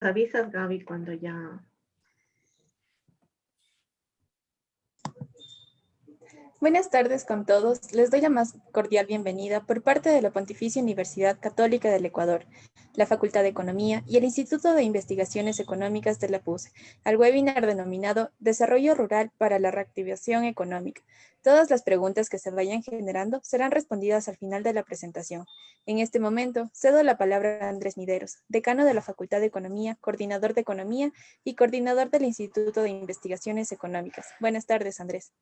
Avisas, Gaby, cuando ya... Buenas tardes con todos. Les doy la más cordial bienvenida por parte de la Pontificia Universidad Católica del Ecuador, la Facultad de Economía y el Instituto de Investigaciones Económicas de la PUCE, al webinar denominado Desarrollo Rural para la Reactivación Económica. Todas las preguntas que se vayan generando serán respondidas al final de la presentación. En este momento, cedo la palabra a Andrés Mideros, decano de la Facultad de Economía, coordinador de Economía y coordinador del Instituto de Investigaciones Económicas. Buenas tardes, Andrés.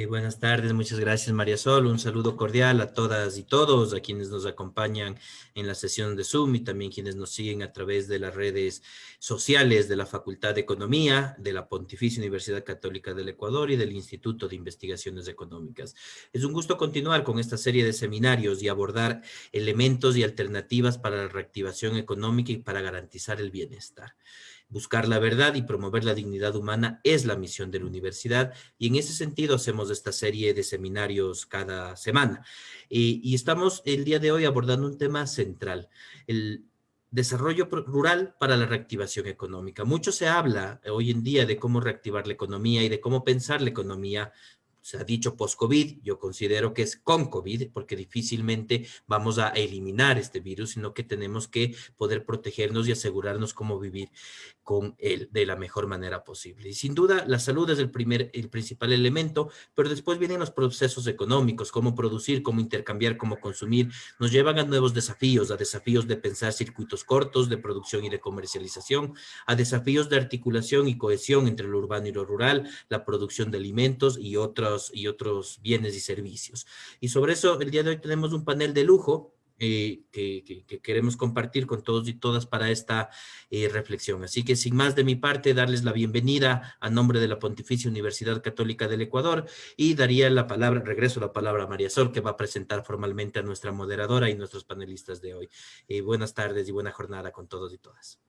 Buenas tardes, muchas gracias María Sol. Un saludo cordial a todas y todos, a quienes nos acompañan en la sesión de Zoom y también quienes nos siguen a través de las redes sociales de la Facultad de Economía, de la Pontificia Universidad Católica del Ecuador y del Instituto de Investigaciones Económicas. Es un gusto continuar con esta serie de seminarios y abordar elementos y alternativas para la reactivación económica y para garantizar el bienestar. Buscar la verdad y promover la dignidad humana es la misión de la universidad y en ese sentido hacemos esta serie de seminarios cada semana. Y estamos el día de hoy abordando un tema central, el desarrollo rural para la reactivación económica. Mucho se habla hoy en día de cómo reactivar la economía y de cómo pensar la economía. Se ha dicho post-COVID, yo considero que es con COVID, porque difícilmente vamos a eliminar este virus, sino que tenemos que poder protegernos y asegurarnos cómo vivir con él de la mejor manera posible. Y sin duda, la salud es el principal elemento, pero después vienen los procesos económicos, cómo producir, cómo intercambiar, cómo consumir, nos llevan a nuevos desafíos, a desafíos de pensar circuitos cortos de producción y de comercialización, a desafíos de articulación y cohesión entre lo urbano y lo rural, la producción de alimentos y otros bienes y servicios. Y sobre eso, el día de hoy tenemos un panel de lujo que queremos compartir con todos y todas para esta reflexión. Así que sin más de mi parte, darles la bienvenida a nombre de la Pontificia Universidad Católica del Ecuador y daría regreso la palabra a María Sol, que va a presentar formalmente a nuestra moderadora y nuestros panelistas de hoy. Buenas tardes y buena jornada con todos y todas.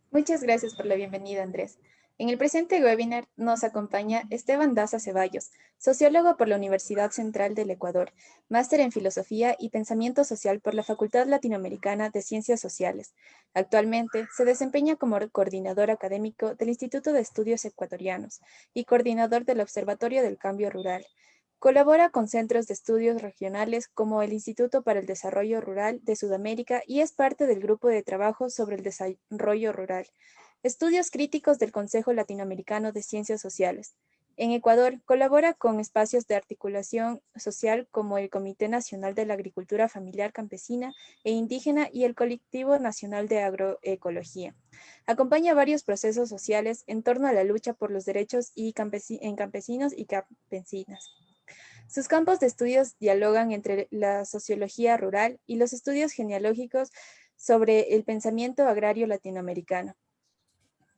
Muchas gracias por la bienvenida, Andrés. En el presente webinar nos acompaña Esteban Daza Ceballos, sociólogo por la Universidad Central del Ecuador, máster en Filosofía y Pensamiento Social por la Facultad Latinoamericana de Ciencias Sociales. Actualmente se desempeña como coordinador académico del Instituto de Estudios Ecuatorianos y coordinador del Observatorio del Cambio Rural. Colabora con centros de estudios regionales como el Instituto para el Desarrollo Rural de Sudamérica y es parte del Grupo de Trabajo sobre el Desarrollo Rural. Estudios críticos del Consejo Latinoamericano de Ciencias Sociales. En Ecuador, colabora con espacios de articulación social como el Comité Nacional de la Agricultura Familiar Campesina e Indígena y el Colectivo Nacional de Agroecología. Acompaña varios procesos sociales en torno a la lucha por los derechos en campesinos y campesinas. Sus campos de estudios dialogan entre la sociología rural y los estudios genealógicos sobre el pensamiento agrario latinoamericano.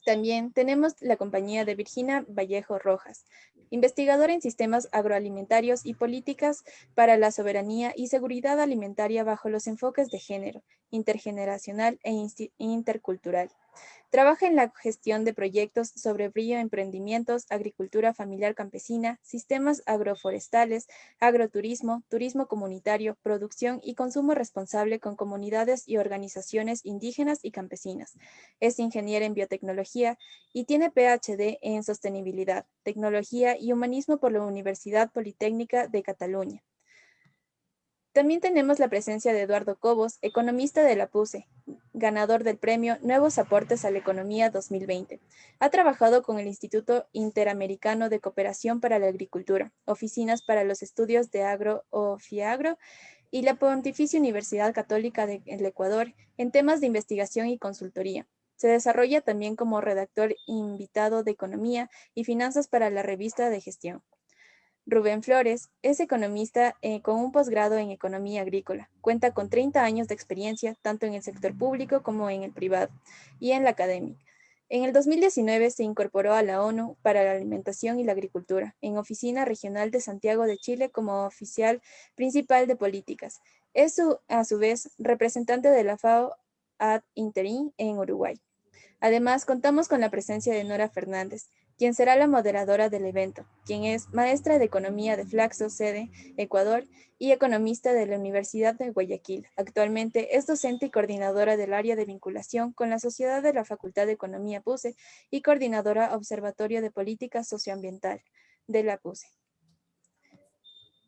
También tenemos la compañía de Virginia Vallejo Rojas, investigadora en sistemas agroalimentarios y políticas para la soberanía y seguridad alimentaria bajo los enfoques de género, intergeneracional e intercultural. Trabaja en la gestión de proyectos sobre bioemprendimientos, agricultura familiar campesina, sistemas agroforestales, agroturismo, turismo comunitario, producción y consumo responsable con comunidades y organizaciones indígenas y campesinas. Es ingeniera en biotecnología y tiene PhD en sostenibilidad, tecnología y humanismo por la Universidad Politécnica de Cataluña. También tenemos la presencia de Eduardo Cobos, economista de la PUCE, ganador del premio Nuevos Aportes a la Economía 2020. Ha trabajado con el Instituto Interamericano de Cooperación para la Agricultura, Oficinas para los Estudios de Agro o FIAGRO y la Pontificia Universidad Católica del Ecuador en temas de investigación y consultoría. Se desarrolla también como redactor invitado de Economía y Finanzas para la revista de Gestión. Rubén Flores es economista con un posgrado en Economía Agrícola. Cuenta con 30 años de experiencia tanto en el sector público como en el privado y en la academia. En el 2019 se incorporó a la ONU para la Alimentación y la Agricultura, en Oficina Regional de Santiago de Chile como oficial principal de políticas. Es a su vez representante de la FAO ad interim en Uruguay. Además, contamos con la presencia de Nora Fernández, quien será la moderadora del evento, quien es maestra de Economía de Flaxo, sede Ecuador, y economista de la Universidad de Guayaquil. Actualmente es docente y coordinadora del área de vinculación con la sociedad de la Facultad de Economía PUCE y coordinadora Observatorio de Política Socioambiental de la PUCE.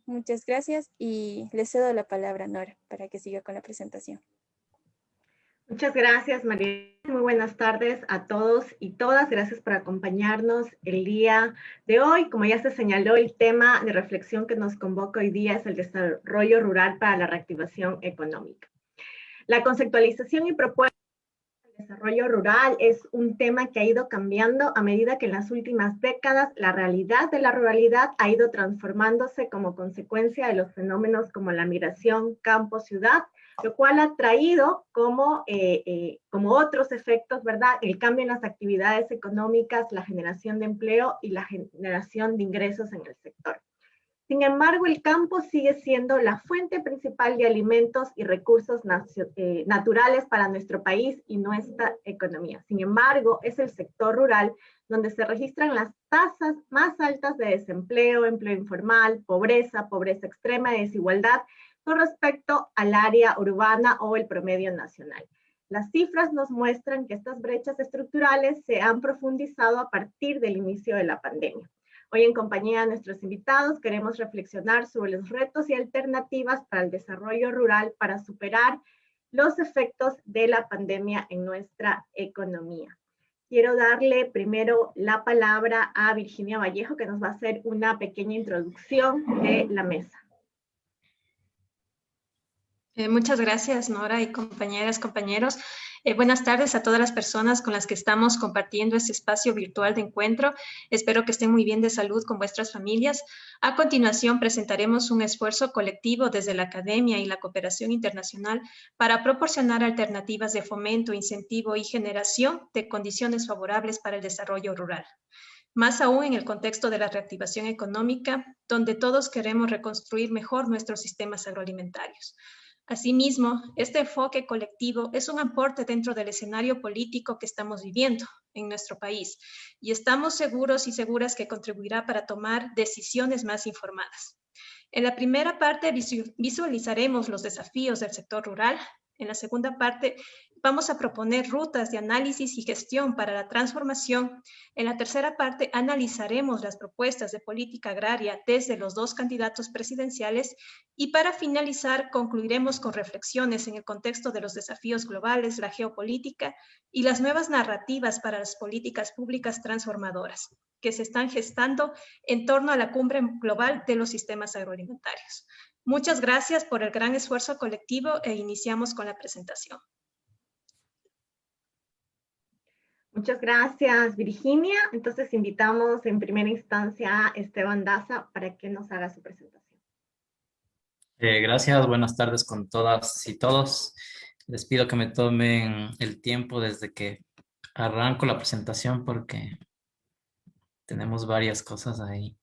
Muchas gracias y le cedo la palabra a Nora para que siga con la presentación. Muchas gracias, María. Muy buenas tardes a todos y todas. Gracias por acompañarnos el día de hoy. Como ya se señaló, el tema de reflexión que nos convoca hoy día es el desarrollo rural para la reactivación económica. La conceptualización y propuesta del desarrollo rural es un tema que ha ido cambiando a medida que en las últimas décadas la realidad de la ruralidad ha ido transformándose como consecuencia de los fenómenos como la migración campo-ciudad, lo cual ha traído como otros efectos, ¿verdad? El cambio en las actividades económicas, la generación de empleo y la generación de ingresos en el sector. Sin embargo, el campo sigue siendo la fuente principal de alimentos y recursos naturales para nuestro país y nuestra economía. Sin embargo, es el sector rural donde se registran las tasas más altas de desempleo, empleo informal, pobreza, pobreza extrema y desigualdad con respecto al área urbana o el promedio nacional. Las cifras nos muestran que estas brechas estructurales se han profundizado a partir del inicio de la pandemia. Hoy, en compañía de nuestros invitados, queremos reflexionar sobre los retos y alternativas para el desarrollo rural para superar los efectos de la pandemia en nuestra economía. Quiero darle primero la palabra a Virginia Vallejo, que nos va a hacer una pequeña introducción de la mesa. Muchas gracias, Nora, y compañeras, compañeros. Buenas tardes a todas las personas con las que estamos compartiendo este espacio virtual de encuentro. Espero que estén muy bien de salud con vuestras familias. A continuación, presentaremos un esfuerzo colectivo desde la academia y la cooperación internacional para proporcionar alternativas de fomento, incentivo y generación de condiciones favorables para el desarrollo rural. Más aún en el contexto de la reactivación económica, donde todos queremos reconstruir mejor nuestros sistemas agroalimentarios. Asimismo, este enfoque colectivo es un aporte dentro del escenario político que estamos viviendo en nuestro país y estamos seguros y seguras que contribuirá para tomar decisiones más informadas. En la primera parte visualizaremos los desafíos del sector rural. En la segunda parte vamos a proponer rutas de análisis y gestión para la transformación. En la tercera parte analizaremos las propuestas de política agraria desde los dos candidatos presidenciales y para finalizar concluiremos con reflexiones en el contexto de los desafíos globales, la geopolítica y las nuevas narrativas para las políticas públicas transformadoras que se están gestando en torno a la cumbre global de los sistemas agroalimentarios. Muchas gracias por el gran esfuerzo colectivo e iniciamos con la presentación. Muchas gracias, Virginia. Entonces invitamos en primera instancia a Esteban Daza para que nos haga su presentación. Gracias, buenas tardes con todas y todos. Les pido que me tomen el tiempo desde que arranco la presentación porque tenemos varias cosas ahí.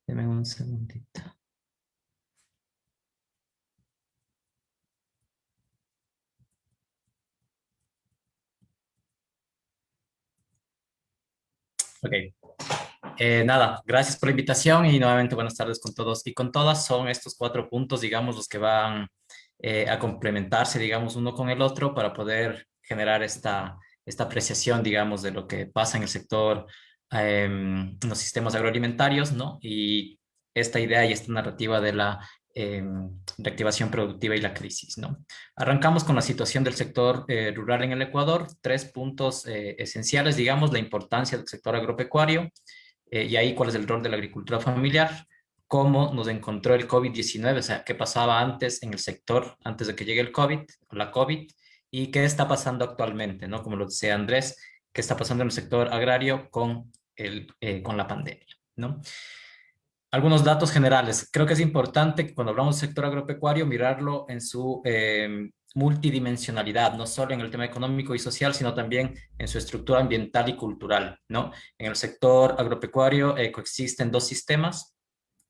Denme un segundito. Ok. Nada, gracias por la invitación y nuevamente buenas tardes con todos y con todas. Son estos 4 puntos, digamos, los que van a complementarse, digamos, uno con el otro para poder generar esta apreciación, digamos, de lo que pasa en el sector, en los sistemas agroalimentarios, ¿no? Y esta idea y esta narrativa de la reactivación productiva y la crisis, ¿no? Arrancamos con la situación del sector rural en el Ecuador. 3 puntos esenciales, digamos, la importancia del sector agropecuario, y ahí cuál es el rol de la agricultura familiar, cómo nos encontró el COVID-19, o sea, qué pasaba antes en el sector, antes de que llegue el COVID, la COVID, y qué está pasando actualmente, ¿no? Como lo decía Andrés, qué está pasando en el sector agrario con la pandemia, ¿no? Algunos datos generales. Creo que es importante que cuando hablamos del sector agropecuario mirarlo en su multidimensionalidad, no solo en el tema económico y social, sino también en su estructura ambiental y cultural, ¿no? En el sector agropecuario coexisten 2 sistemas,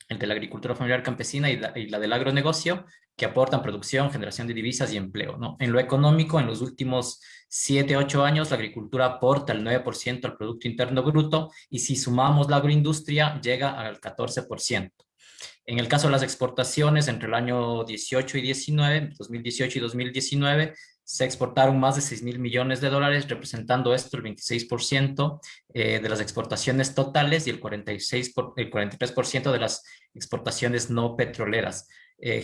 el de la agricultura familiar campesina y la del agronegocio, que aportan producción, generación de divisas y empleo, ¿no? En lo económico, en los últimos 7, 8 años, la agricultura aporta el 9% al Producto Interno Bruto y si sumamos la agroindustria, llega al 14%. En el caso de las exportaciones, entre el año 18 y 19, 2018 y 2019, se exportaron más de 6 mil millones de dólares, representando esto el 26% de las exportaciones totales y el 43% de las exportaciones no petroleras.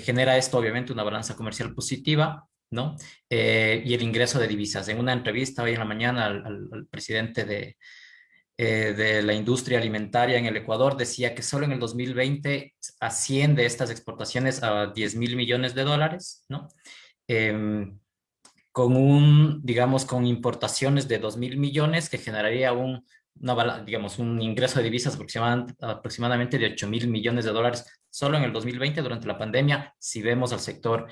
Genera esto, obviamente, una balanza comercial positiva, ¿no? Y el ingreso de divisas. En una entrevista hoy en la mañana al presidente de la industria alimentaria en el Ecuador decía que solo en el 2020 asciende estas exportaciones a 10 mil millones de dólares, ¿no? Digamos, con importaciones de 2 mil millones que generaría digamos, un ingreso de divisas aproximadamente de 8 mil millones de dólares solo en el 2020 durante la pandemia, si vemos al sector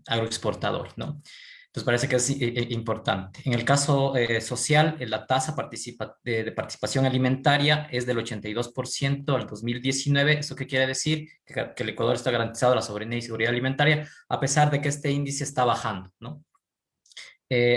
agroexportador, ¿no? Entonces parece que es importante. En el caso social, la tasa de participación alimentaria es del 82% al 2019. ¿Eso qué quiere decir? Que el Ecuador está garantizado la soberanía y seguridad alimentaria, a pesar de que este índice está bajando, ¿no?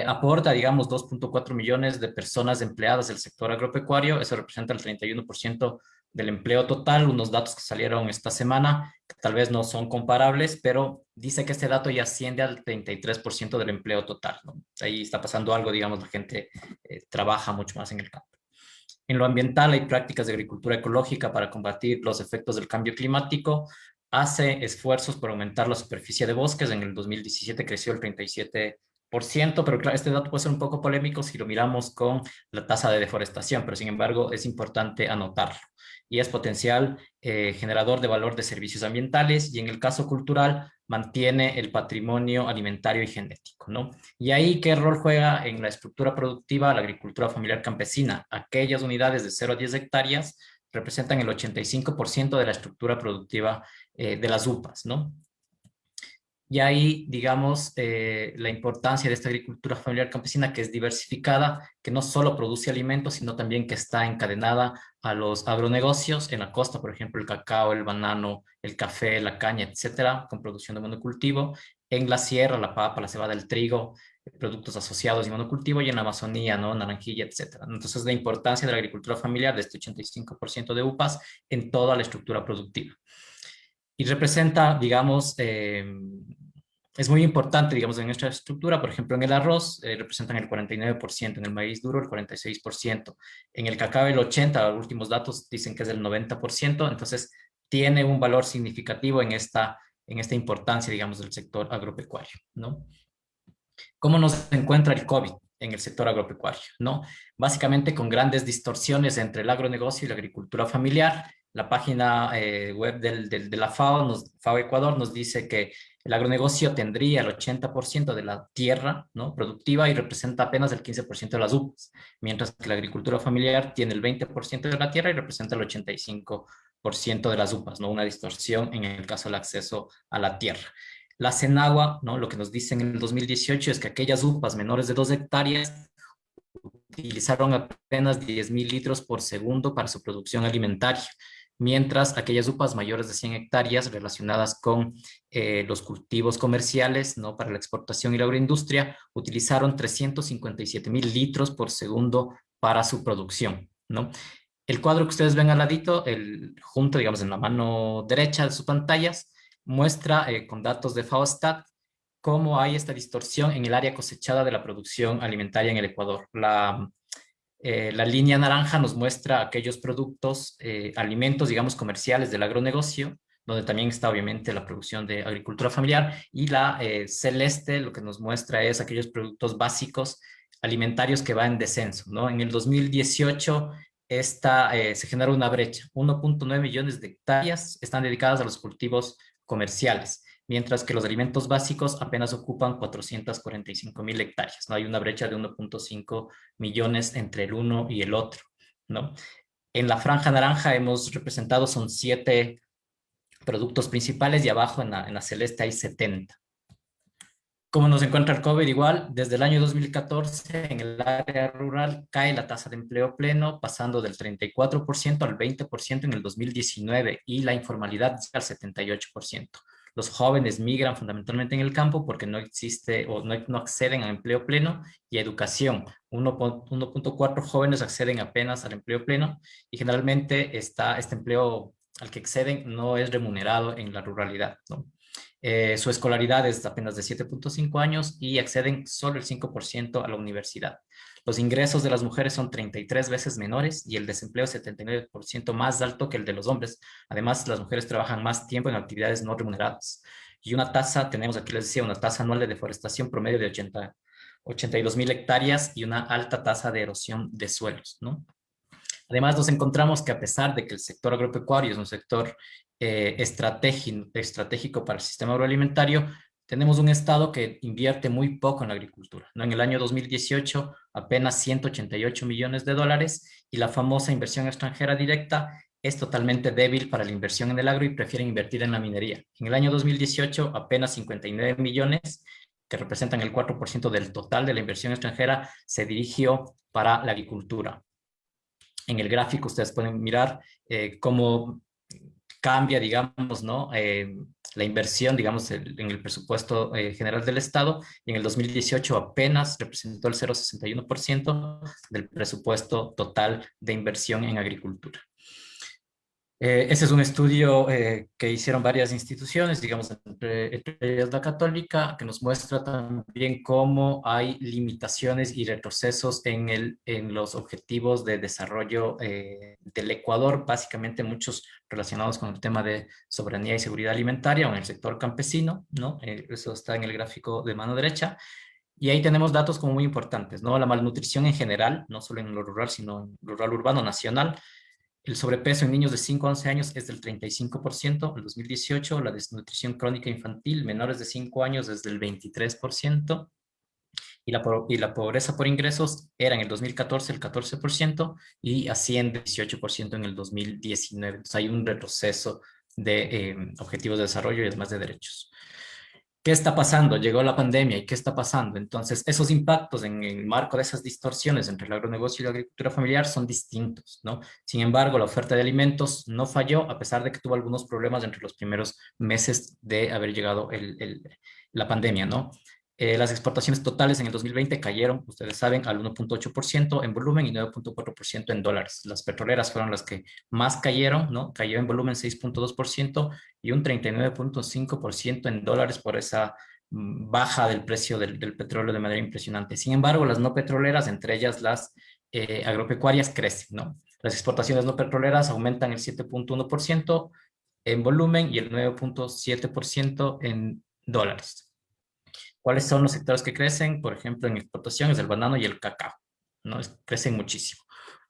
Aporta, digamos, 2.4 millones de personas empleadas del sector agropecuario. Eso representa el 31% del empleo total. Unos datos que salieron esta semana, que tal vez no son comparables, pero dice que este dato ya asciende al 33% del empleo total, ¿no? Ahí está pasando algo, digamos, la gente trabaja mucho más en el campo. En lo ambiental hay prácticas de agricultura ecológica para combatir los efectos del cambio climático. Hace esfuerzos por aumentar la superficie de bosques. En el 2017 creció el 37%, pero claro, este dato puede ser un poco polémico si lo miramos con la tasa de deforestación, pero sin embargo es importante anotarlo. Y es potencial generador de valor de servicios ambientales y en el caso cultural mantiene el patrimonio alimentario y genético, ¿no? Y ahí, ¿qué rol juega en la estructura productiva la agricultura familiar campesina? Aquellas unidades de 0 a 10 hectáreas representan el 85% de la estructura productiva de las UPAs, ¿no? Y ahí, digamos, la importancia de esta agricultura familiar campesina que es diversificada, que no solo produce alimentos, sino también que está encadenada a los agronegocios en la costa, por ejemplo, el cacao, el banano, el café, la caña, etcétera, con producción de monocultivo. En la sierra, la papa, la cebada, el trigo, productos asociados y monocultivo, y en la Amazonía, ¿no? Naranjilla, etcétera. Entonces, la importancia de la agricultura familiar de este 85% de UPAs en toda la estructura productiva. Y representa, digamos, es muy importante, digamos, en nuestra estructura. Por ejemplo, en el arroz representan el 49%, en el maíz duro el 46%, en el cacao el 80%, los últimos datos dicen que es el 90%, entonces tiene un valor significativo en esta importancia, digamos, del sector agropecuario, ¿no? ¿Cómo nos encuentra el COVID en el sector agropecuario, ¿no? Básicamente con grandes distorsiones entre el agronegocio y la agricultura familiar. La página web de la FAO Ecuador nos dice que el agronegocio tendría el 80% de la tierra, ¿no? productiva y representa apenas el 15% de las UPAs, mientras que la agricultura familiar tiene el 20% de la tierra y representa el 85% de las UPAs, ¿no? Una distorsión en el caso del acceso a la tierra. La CENAGUA, ¿no? Lo que nos dicen en el 2018 es que aquellas UPAs menores de 2 hectáreas utilizaron apenas 10.000 litros por segundo para su producción alimentaria, mientras aquellas UPAs mayores de 100 hectáreas relacionadas con los cultivos comerciales, ¿no? para la exportación y la agroindustria, utilizaron 357.000 litros por segundo para su producción, ¿no? El cuadro que ustedes ven al ladito, junto, digamos, en la mano derecha de sus pantallas, muestra con datos de FAOSTAT cómo hay esta distorsión en el área cosechada de la producción alimentaria en el Ecuador. La línea naranja nos muestra aquellos productos, alimentos, digamos, comerciales del agronegocio, donde también está obviamente la producción de agricultura familiar, y la celeste lo que nos muestra es aquellos productos básicos alimentarios que va en descenso, ¿no? En el 2018 se genera una brecha, 1.9 millones de hectáreas están dedicadas a los cultivos comerciales, mientras que los alimentos básicos apenas ocupan 445.000 hectáreas, ¿no? Hay una brecha de 1.5 millones entre el uno y el otro, ¿no? En la franja naranja hemos representado, son 7 productos principales y abajo en la celeste hay 70. ¿Cómo nos encuentra el COVID? Igual, desde el año 2014 en el área rural cae la tasa de empleo pleno, pasando del 34% al 20% en el 2019 y la informalidad al 78%. Los jóvenes migran fundamentalmente en el campo porque no existe o no acceden a empleo pleno y a educación. 1.4 jóvenes acceden apenas al empleo pleno y generalmente este empleo al que acceden no es remunerado en la ruralidad, ¿no? Su escolaridad es apenas de 7.5 años y acceden solo el 5% a la universidad. Los ingresos de las mujeres son 33 veces menores y el desempleo es 79% más alto que el de los hombres. Además, las mujeres trabajan más tiempo en actividades no remuneradas. Y una tasa, tenemos aquí les decía, una tasa anual de deforestación promedio de 82.000 hectáreas y una alta tasa de erosión de suelos, ¿no? Además, nos encontramos que a pesar de que el sector agropecuario es un sector estratégico para el sistema agroalimentario, tenemos un Estado que invierte muy poco en la agricultura, ¿no? En el año 2018, apenas 188 millones de dólares y la famosa inversión extranjera directa es totalmente débil para la inversión en el agro y prefieren invertir en la minería. En el año 2018, apenas 59 millones, que representan el 4% del total de la inversión extranjera, se dirigió para la agricultura. En el gráfico ustedes pueden mirar cómo cambia, digamos, ¿no? La inversión, digamos, en el presupuesto general del Estado, y en el 2018 apenas representó el 0,61% del presupuesto total de inversión en agricultura. Ese es un estudio que hicieron varias instituciones, digamos, entre ellas la Católica, que nos muestra también cómo hay limitaciones y retrocesos en los objetivos de desarrollo del Ecuador, básicamente muchos relacionados con el tema de soberanía y seguridad alimentaria o en el sector campesino, ¿no? Eso está en el gráfico de mano derecha. Y ahí tenemos datos como muy importantes, ¿no? La malnutrición en general, no solo en lo rural, sino en rural urbano nacional. El sobrepeso en niños de 5 a 11 años es del 35% en 2018, la desnutrición crónica infantil menores de 5 años es del 23%, y la pobreza por ingresos era en el 2014 el 14% y asciende 18% en el 2019. Entonces hay un retroceso de objetivos de desarrollo y además de derechos. ¿Qué está pasando? Llegó la pandemia y ¿qué está pasando? Entonces, esos impactos en el marco de esas distorsiones entre el agronegocio y la agricultura familiar son distintos, ¿no? Sin embargo, la oferta de alimentos no falló, a pesar de que tuvo algunos problemas entre los primeros meses de haber llegado la pandemia, ¿no? Las exportaciones totales en el 2020 cayeron, ustedes saben, al 1.8% en volumen y 9.4% en dólares. Las petroleras fueron las que más cayeron, ¿no? Cayó en volumen 6.2% y un 39.5% en dólares por esa baja del precio del petróleo de manera impresionante. Sin embargo, las no petroleras, entre ellas las agropecuarias, crecen, ¿no? Las exportaciones no petroleras aumentan el 7.1% en volumen y el 9.7% en dólares. ¿Cuáles son los sectores que crecen? Por ejemplo, en exportación es el banano y el cacao, ¿no? Crecen muchísimo.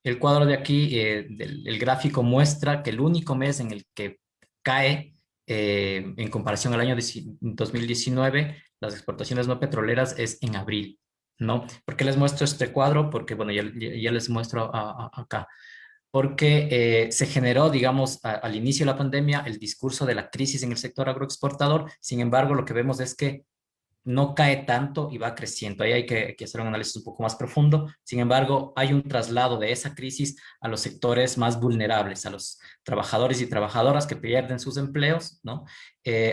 El cuadro de aquí, el gráfico muestra que el único mes en el que cae en comparación al año 2019, las exportaciones no petroleras es en abril, ¿no? ¿Por qué les muestro este cuadro? Porque, bueno, ya les muestro acá. Porque se generó, digamos, al inicio de la pandemia, el discurso de la crisis en el sector agroexportador. Sin embargo, lo que vemos es que no cae tanto y va creciendo. Ahí hay que hacer un análisis un poco más profundo. Sin embargo, hay un traslado de esa crisis a los sectores más vulnerables, a los trabajadores y trabajadoras que pierden sus empleos, ¿no?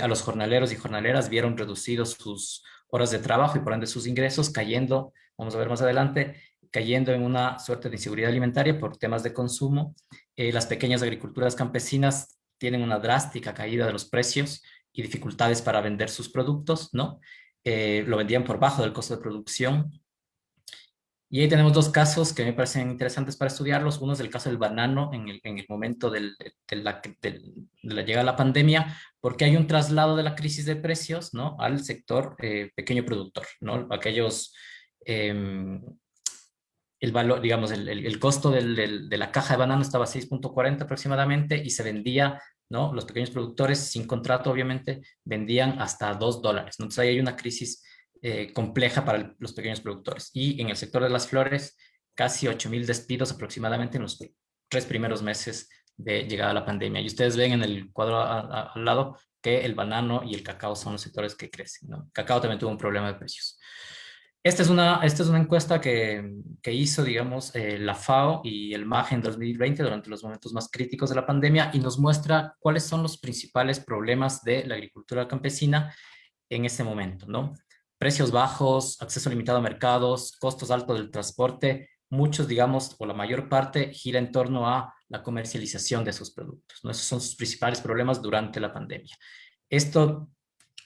A los jornaleros y jornaleras vieron reducidos sus horas de trabajo y por ende sus ingresos cayendo, vamos a ver más adelante, cayendo en una suerte de inseguridad alimentaria por temas de consumo. Las pequeñas agriculturas campesinas tienen una drástica caída de los precios y dificultades para vender sus productos, ¿no? Lo vendían por bajo del costo de producción. Y ahí tenemos dos casos que me parecen interesantes para estudiarlos. Uno es el caso del banano en el momento de la llegada de la pandemia, porque hay un traslado de la crisis de precios, ¿no? Al sector pequeño productor, ¿no? Aquellos, el valor, digamos, el costo de la caja de banano estaba a 6.40 aproximadamente y se vendía, ¿no? Los pequeños productores, sin contrato, obviamente, vendían hasta $2. Entonces ahí hay una crisis compleja para los pequeños productores. Y en el sector de las flores, casi 8.000 despidos aproximadamente en los 3 primeros meses de llegada a la pandemia. Y ustedes ven en el cuadro al lado que el banano y el cacao son los sectores que crecen, ¿no? Cacao también tuvo un problema de precios. Esta es una encuesta que que hizo, digamos, la FAO y el MAGE en 2020 durante los momentos más críticos de la pandemia y nos muestra cuáles son los principales problemas de la agricultura campesina en este momento, ¿no? Precios bajos, acceso limitado a mercados, costos altos del transporte, muchos, digamos, o la mayor parte gira en torno a la comercialización de sus productos, ¿no? Esos son sus principales problemas durante la pandemia. Esto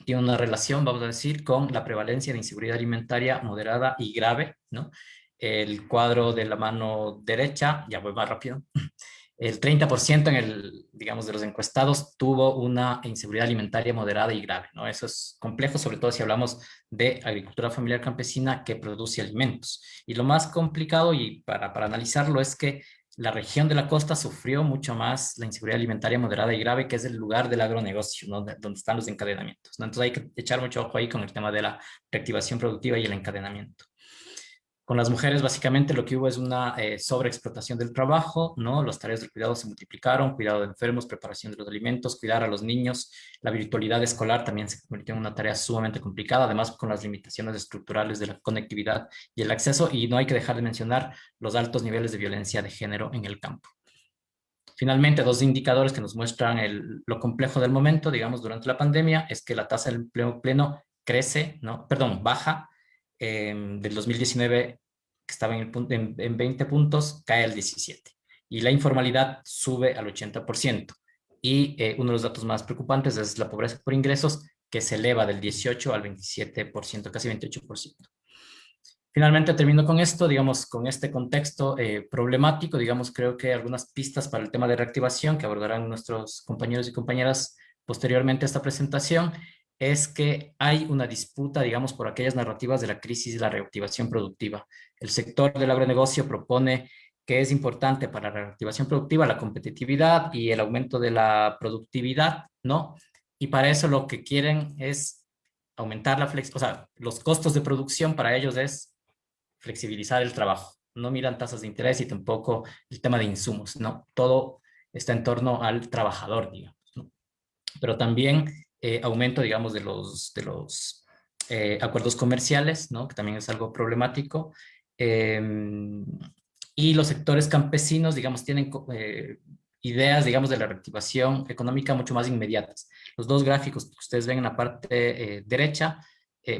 tiene una relación, vamos a decir, con la prevalencia de inseguridad alimentaria moderada y grave, ¿no? El cuadro de la mano derecha, ya voy más rápido, el 30% digamos, de los encuestados tuvo una inseguridad alimentaria moderada y grave, ¿no? Eso es complejo, sobre todo si hablamos de agricultura familiar campesina que produce alimentos. Y lo más complicado, y para analizarlo, es que la región de la costa sufrió mucho más la inseguridad alimentaria moderada y grave, que es el lugar del agronegocio, ¿no? Donde están los encadenamientos, ¿no? Entonces hay que echar mucho ojo ahí con el tema de la reactivación productiva y el encadenamiento. Con las mujeres, básicamente, lo que hubo es una sobreexplotación del trabajo, ¿no? Las tareas del cuidado se multiplicaron, cuidado de enfermos, preparación de los alimentos, cuidar a los niños. La virtualidad escolar también se convirtió en una tarea sumamente complicada, además con las limitaciones estructurales de la conectividad y el acceso, y no hay que dejar de mencionar los altos niveles de violencia de género en el campo. Finalmente, dos indicadores que nos muestran lo complejo del momento, digamos, durante la pandemia, es que la tasa del empleo pleno crece, ¿no? Perdón, baja, del 2019, que estaba en 20 puntos, cae al 17. Y la informalidad sube al 80%. Y uno de los datos más preocupantes es la pobreza por ingresos, que se eleva del 18 al 27%, casi 28%. Finalmente termino con esto, digamos, con este contexto problemático, digamos, creo que algunas pistas para el tema de reactivación que abordarán nuestros compañeros y compañeras posteriormente a esta presentación, es que hay una disputa, digamos, por aquellas narrativas de la crisis y la reactivación productiva. El sector del agronegocio propone que es importante para la reactivación productiva la competitividad y el aumento de la productividad, ¿no? Y para eso lo que quieren es aumentar o sea, los costos de producción para ellos es flexibilizar el trabajo. No miran tasas de interés y tampoco el tema de insumos, ¿no? Todo está en torno al trabajador, digamos, ¿no? Pero también aumento, digamos, de los acuerdos comerciales, ¿no? Que también es algo problemático. Y los sectores campesinos, digamos, tienen ideas, digamos, de la reactivación económica mucho más inmediatas. Los dos gráficos que ustedes ven en la parte derecha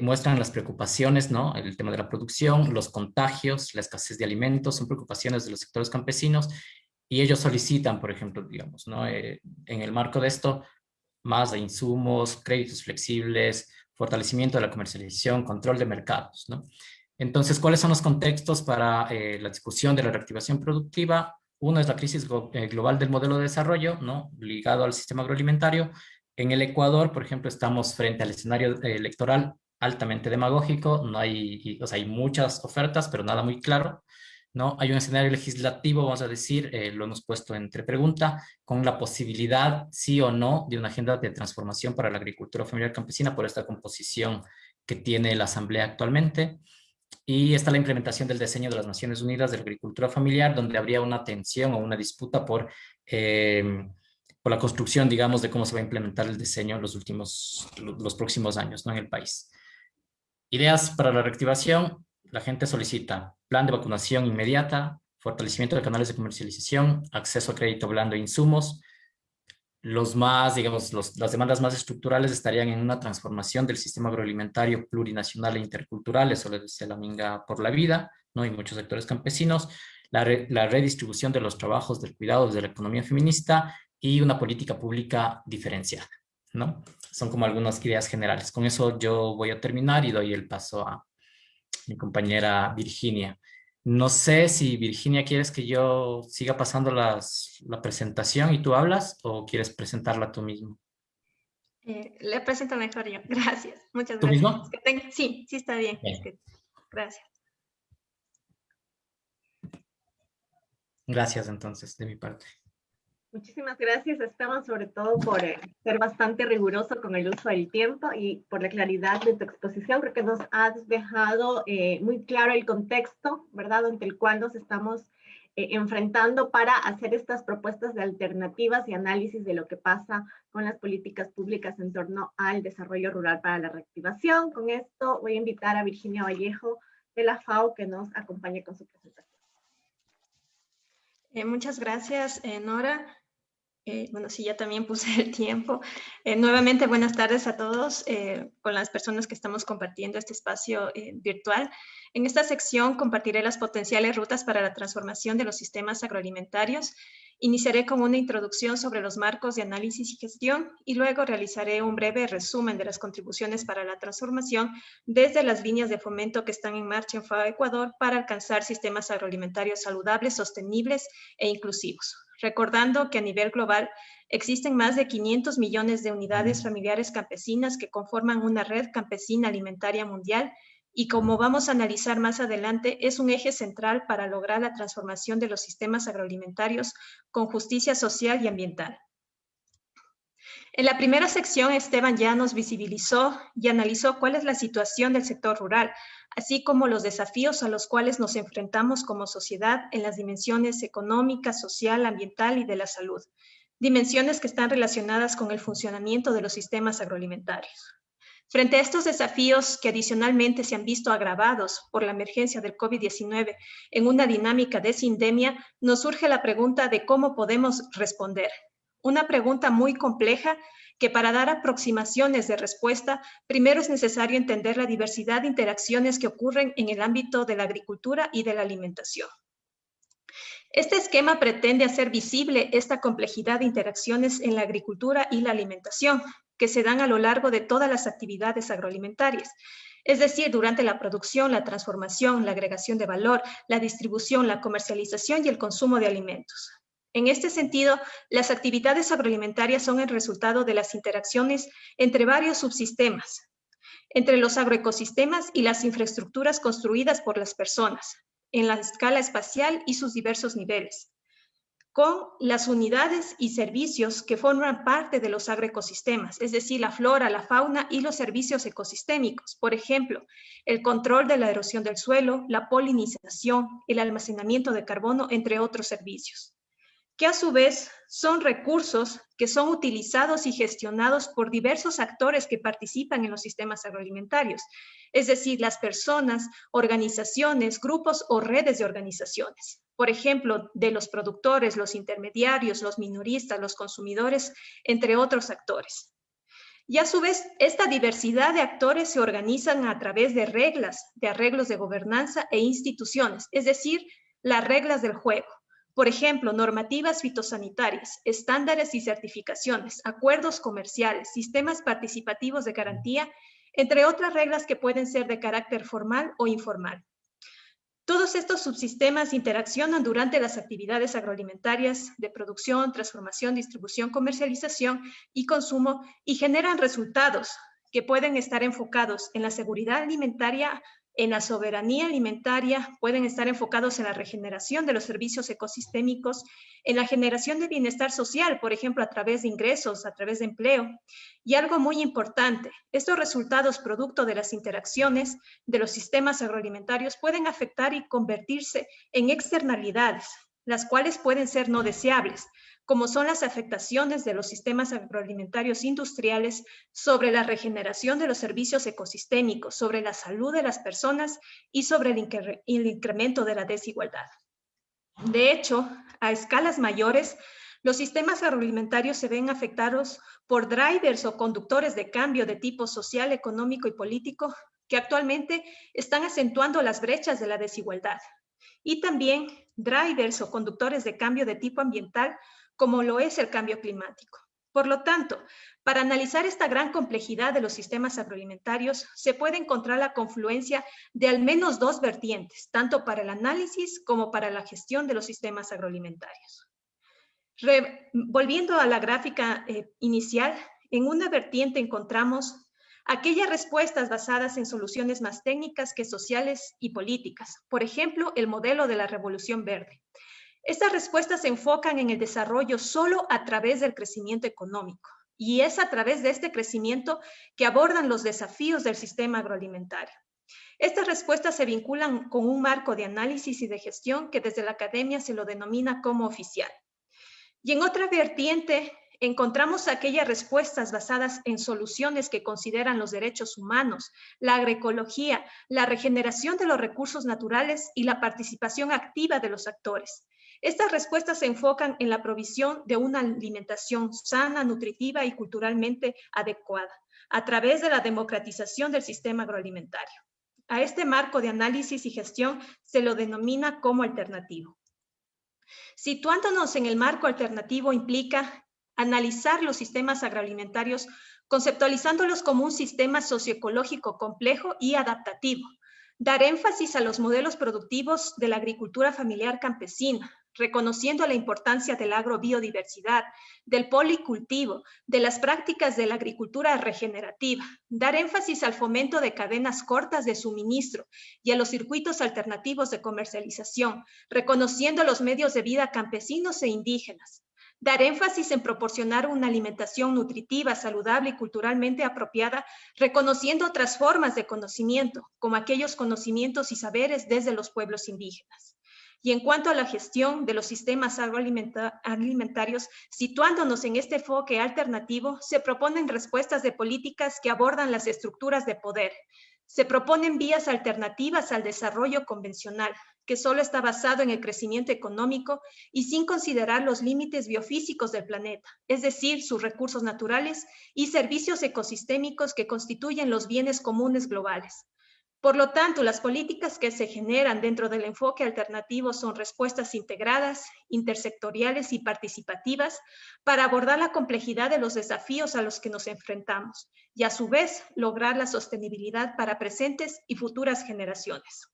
muestran las preocupaciones, ¿no? El tema de la producción, los contagios, la escasez de alimentos, son preocupaciones de los sectores campesinos y ellos solicitan, por ejemplo, digamos, ¿no? En el marco de esto, más de insumos, créditos flexibles, fortalecimiento de la comercialización, control de mercados, ¿no? Entonces, ¿cuáles son los contextos para la discusión de la reactivación productiva? Uno es la crisis global del modelo de desarrollo, ¿no? Ligado al sistema agroalimentario. En el Ecuador, por ejemplo, estamos frente al escenario electoral altamente demagógico, no hay, o sea, hay muchas ofertas, pero nada muy claro, ¿no? Hay un escenario legislativo, vamos a decir, lo hemos puesto entre pregunta, con la posibilidad, sí o no, de una agenda de transformación para la agricultura familiar campesina por esta composición que tiene la Asamblea actualmente. Y está la implementación del diseño de las Naciones Unidas de la agricultura familiar, donde habría una tensión o una disputa por la construcción, digamos, de cómo se va a implementar el diseño en los próximos años, ¿no? En el país. Ideas para la reactivación. La gente solicita plan de vacunación inmediata, fortalecimiento de canales de comercialización, acceso a crédito blando e insumos. Los más, digamos, las demandas más estructurales estarían en una transformación del sistema agroalimentario plurinacional e intercultural, eso le dice la Minga por la Vida, ¿no? Y muchos sectores campesinos, la redistribución de los trabajos del cuidado desde la economía feminista y una política pública diferenciada, ¿no? Son como algunas ideas generales. Con eso yo voy a terminar y doy el paso a mi compañera Virginia. No sé si Virginia quieres que yo siga pasando la presentación y tú hablas o quieres presentarla tú mismo. Le presento mejor yo. Gracias. Muchas ¿Tú gracias. mismo? Sí, sí está bien. Gracias. Gracias entonces de mi parte. Muchísimas gracias, Esteban, sobre todo por ser bastante riguroso con el uso del tiempo y por la claridad de tu exposición. Creo que nos has dejado muy claro el contexto, ¿verdad?, ante el cual nos estamos enfrentando para hacer estas propuestas de alternativas y análisis de lo que pasa con las políticas públicas en torno al desarrollo rural para la reactivación. Con esto voy a invitar a Virginia Vallejo de la FAO que nos acompañe con su presentación. Muchas gracias, Nora. Bueno, sí, ya también puse el tiempo. Nuevamente, buenas tardes a todos, con las personas que estamos compartiendo este espacio virtual. En esta sección compartiré las potenciales rutas para la transformación de los sistemas agroalimentarios. Iniciaré con una introducción sobre los marcos de análisis y gestión y luego realizaré un breve resumen de las contribuciones para la transformación desde las líneas de fomento que están en marcha en FAO Ecuador para alcanzar sistemas agroalimentarios saludables, sostenibles e inclusivos. Recordando que a nivel global existen más de 500 millones de unidades familiares campesinas que conforman una red campesina alimentaria mundial y como vamos a analizar más adelante, es un eje central para lograr la transformación de los sistemas agroalimentarios con justicia social y ambiental. En la primera sección, Esteban ya nos visibilizó y analizó cuál es la situación del sector rural, así como los desafíos a los cuales nos enfrentamos como sociedad en las dimensiones económica, social, ambiental y de la salud, dimensiones que están relacionadas con el funcionamiento de los sistemas agroalimentarios. Frente a estos desafíos que adicionalmente se han visto agravados por la emergencia del COVID-19 en una dinámica de sindemia, nos surge la pregunta de cómo podemos responder. Una pregunta muy compleja que para dar aproximaciones de respuesta, primero es necesario entender la diversidad de interacciones que ocurren en el ámbito de la agricultura y de la alimentación. Este esquema pretende hacer visible esta complejidad de interacciones en la agricultura y la alimentación, que se dan a lo largo de todas las actividades agroalimentarias, es decir, durante la producción, la transformación, la agregación de valor, la distribución, la comercialización y el consumo de alimentos. En este sentido, las actividades agroalimentarias son el resultado de las interacciones entre varios subsistemas, entre los agroecosistemas y las infraestructuras construidas por las personas, en la escala espacial y sus diversos niveles, con las unidades y servicios que forman parte de los agroecosistemas, es decir, la flora, la fauna y los servicios ecosistémicos. Por ejemplo, el control de la erosión del suelo, la polinización, el almacenamiento de carbono, entre otros servicios, que a su vez son recursos que son utilizados y gestionados por diversos actores que participan en los sistemas agroalimentarios, es decir, las personas, organizaciones, grupos o redes de organizaciones. Por ejemplo, de los productores, los intermediarios, los minoristas, los consumidores, entre otros actores. Y a su vez, esta diversidad de actores se organizan a través de reglas, de arreglos de gobernanza e instituciones, es decir, las reglas del juego. Por ejemplo, normativas fitosanitarias, estándares y certificaciones, acuerdos comerciales, sistemas participativos de garantía, entre otras reglas que pueden ser de carácter formal o informal. Todos estos subsistemas interaccionan durante las actividades agroalimentarias de producción, transformación, distribución, comercialización y consumo y generan resultados que pueden estar enfocados en la seguridad alimentaria, en la soberanía alimentaria, pueden estar enfocados en la regeneración de los servicios ecosistémicos, en la generación de bienestar social, por ejemplo, a través de ingresos, a través de empleo. Y algo muy importante, estos resultados producto de las interacciones de los sistemas agroalimentarios pueden afectar y convertirse en externalidades, las cuales pueden ser no deseables, como son las afectaciones de los sistemas agroalimentarios industriales sobre la regeneración de los servicios ecosistémicos, sobre la salud de las personas y sobre el incremento de la desigualdad. De hecho, a escalas mayores, los sistemas agroalimentarios se ven afectados por drivers o conductores de cambio de tipo social, económico y político que actualmente están acentuando las brechas de la desigualdad. Y también drivers o conductores de cambio de tipo ambiental, como lo es el cambio climático. Por lo tanto, para analizar esta gran complejidad de los sistemas agroalimentarios, se puede encontrar la confluencia de al menos dos vertientes, tanto para el análisis como para la gestión de los sistemas agroalimentarios. Volviendo a la gráfica inicial, en una vertiente encontramos aquellas respuestas basadas en soluciones más técnicas que sociales y políticas. Por ejemplo, el modelo de la Revolución Verde. Estas respuestas se enfocan en el desarrollo solo a través del crecimiento económico y es a través de este crecimiento que abordan los desafíos del sistema agroalimentario. Estas respuestas se vinculan con un marco de análisis y de gestión que desde la academia se lo denomina como oficial. Y en otra vertiente encontramos aquellas respuestas basadas en soluciones que consideran los derechos humanos, la agroecología, la regeneración de los recursos naturales y la participación activa de los actores. Estas respuestas se enfocan en la provisión de una alimentación sana, nutritiva y culturalmente adecuada, a través de la democratización del sistema agroalimentario. A este marco de análisis y gestión se lo denomina como alternativo. Situándonos en el marco alternativo implica analizar los sistemas agroalimentarios conceptualizándolos como un sistema socioecológico complejo y adaptativo, dar énfasis a los modelos productivos de la agricultura familiar campesina, reconociendo la importancia de la agrobiodiversidad, del policultivo, de las prácticas de la agricultura regenerativa, dar énfasis al fomento de cadenas cortas de suministro y a los circuitos alternativos de comercialización, reconociendo los medios de vida campesinos e indígenas, dar énfasis en proporcionar una alimentación nutritiva, saludable y culturalmente apropiada, reconociendo otras formas de conocimiento, como aquellos conocimientos y saberes desde los pueblos indígenas. Y en cuanto a la gestión de los sistemas agroalimentarios, situándonos en este enfoque alternativo, se proponen respuestas de políticas que abordan las estructuras de poder. Se proponen vías alternativas al desarrollo convencional, que solo está basado en el crecimiento económico y sin considerar los límites biofísicos del planeta, es decir, sus recursos naturales y servicios ecosistémicos que constituyen los bienes comunes globales. Por lo tanto, las políticas que se generan dentro del enfoque alternativo son respuestas integradas, intersectoriales y participativas para abordar la complejidad de los desafíos a los que nos enfrentamos y a su vez lograr la sostenibilidad para presentes y futuras generaciones.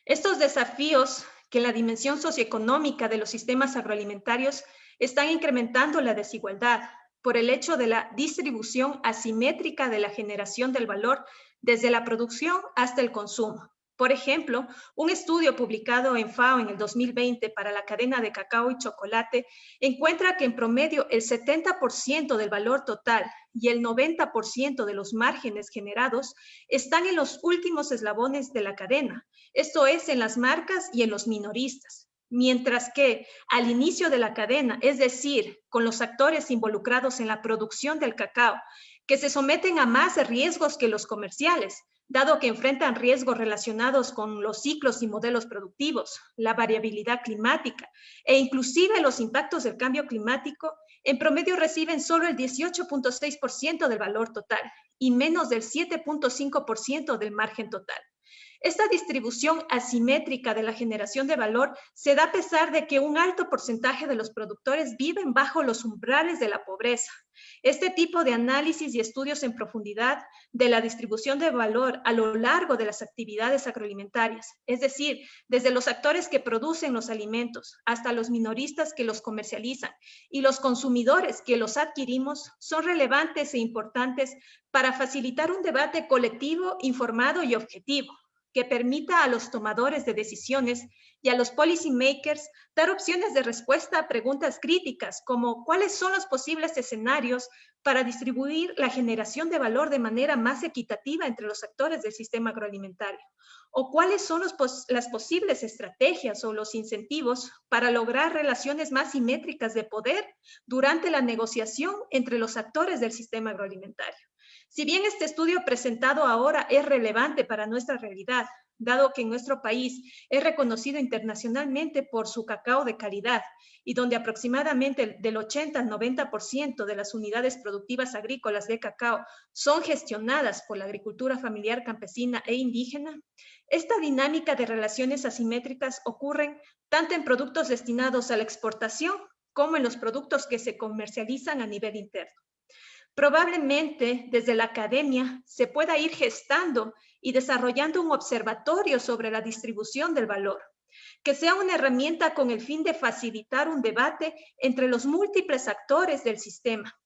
Estos desafíos que en la dimensión socioeconómica de los sistemas agroalimentarios están incrementando la desigualdad por el hecho de la distribución asimétrica de la generación del valor desde la producción hasta el consumo. Por ejemplo, un estudio publicado en FAO en el 2020 para la cadena de cacao y chocolate encuentra que en promedio el 70% del valor total y el 90% de los márgenes generados están en los últimos eslabones de la cadena, esto es, en las marcas y en los minoristas. Mientras que al inicio de la cadena, es decir, con los actores involucrados en la producción del cacao, que se someten a más riesgos que los comerciales, dado que enfrentan riesgos relacionados con los ciclos y modelos productivos, la variabilidad climática e inclusive los impactos del cambio climático, en promedio reciben solo el 18.6% del valor total y menos del 7.5% del margen total. Esta distribución asimétrica de la generación de valor se da a pesar de que un alto porcentaje de los productores viven bajo los umbrales de la pobreza. Este tipo de análisis y estudios en profundidad de la distribución de valor a lo largo de las actividades agroalimentarias, es decir, desde los actores que producen los alimentos hasta los minoristas que los comercializan y los consumidores que los adquirimos, son relevantes e importantes para facilitar un debate colectivo, informado y objetivo, que permita a los tomadores de decisiones y a los policy makers dar opciones de respuesta a preguntas críticas como ¿cuáles son los posibles escenarios para distribuir la generación de valor de manera más equitativa entre los actores del sistema agroalimentario? ¿O cuáles son las posibles estrategias o los incentivos para lograr relaciones más simétricas de poder durante la negociación entre los actores del sistema agroalimentario? Si bien este estudio presentado ahora es relevante para nuestra realidad, dado que en nuestro país es reconocido internacionalmente por su cacao de calidad y donde aproximadamente del 80 al 90% de las unidades productivas agrícolas de cacao son gestionadas por la agricultura familiar campesina e indígena, esta dinámica de relaciones asimétricas ocurren tanto en productos destinados a la exportación como en los productos que se comercializan a nivel interno. Probablemente desde la academia se pueda ir gestando y desarrollando un observatorio sobre la distribución del valor, que sea una herramienta con el fin de facilitar un debate entre los múltiples actores del sistema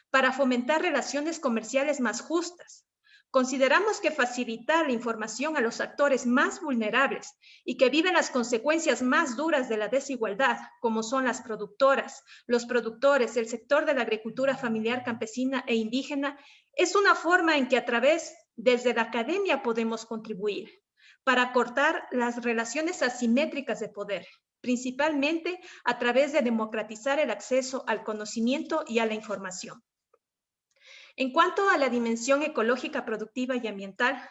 para fomentar relaciones comerciales más justas. Consideramos que facilitar la información a los actores más vulnerables y que viven las consecuencias más duras de la desigualdad, como son las productoras, los productores, el sector de la agricultura familiar campesina e indígena, es una forma en que a través, desde la academia podemos contribuir para cortar las relaciones asimétricas de poder principalmente a través de democratizar el acceso al conocimiento y a la información. En cuanto a la dimensión ecológica, productiva y ambiental,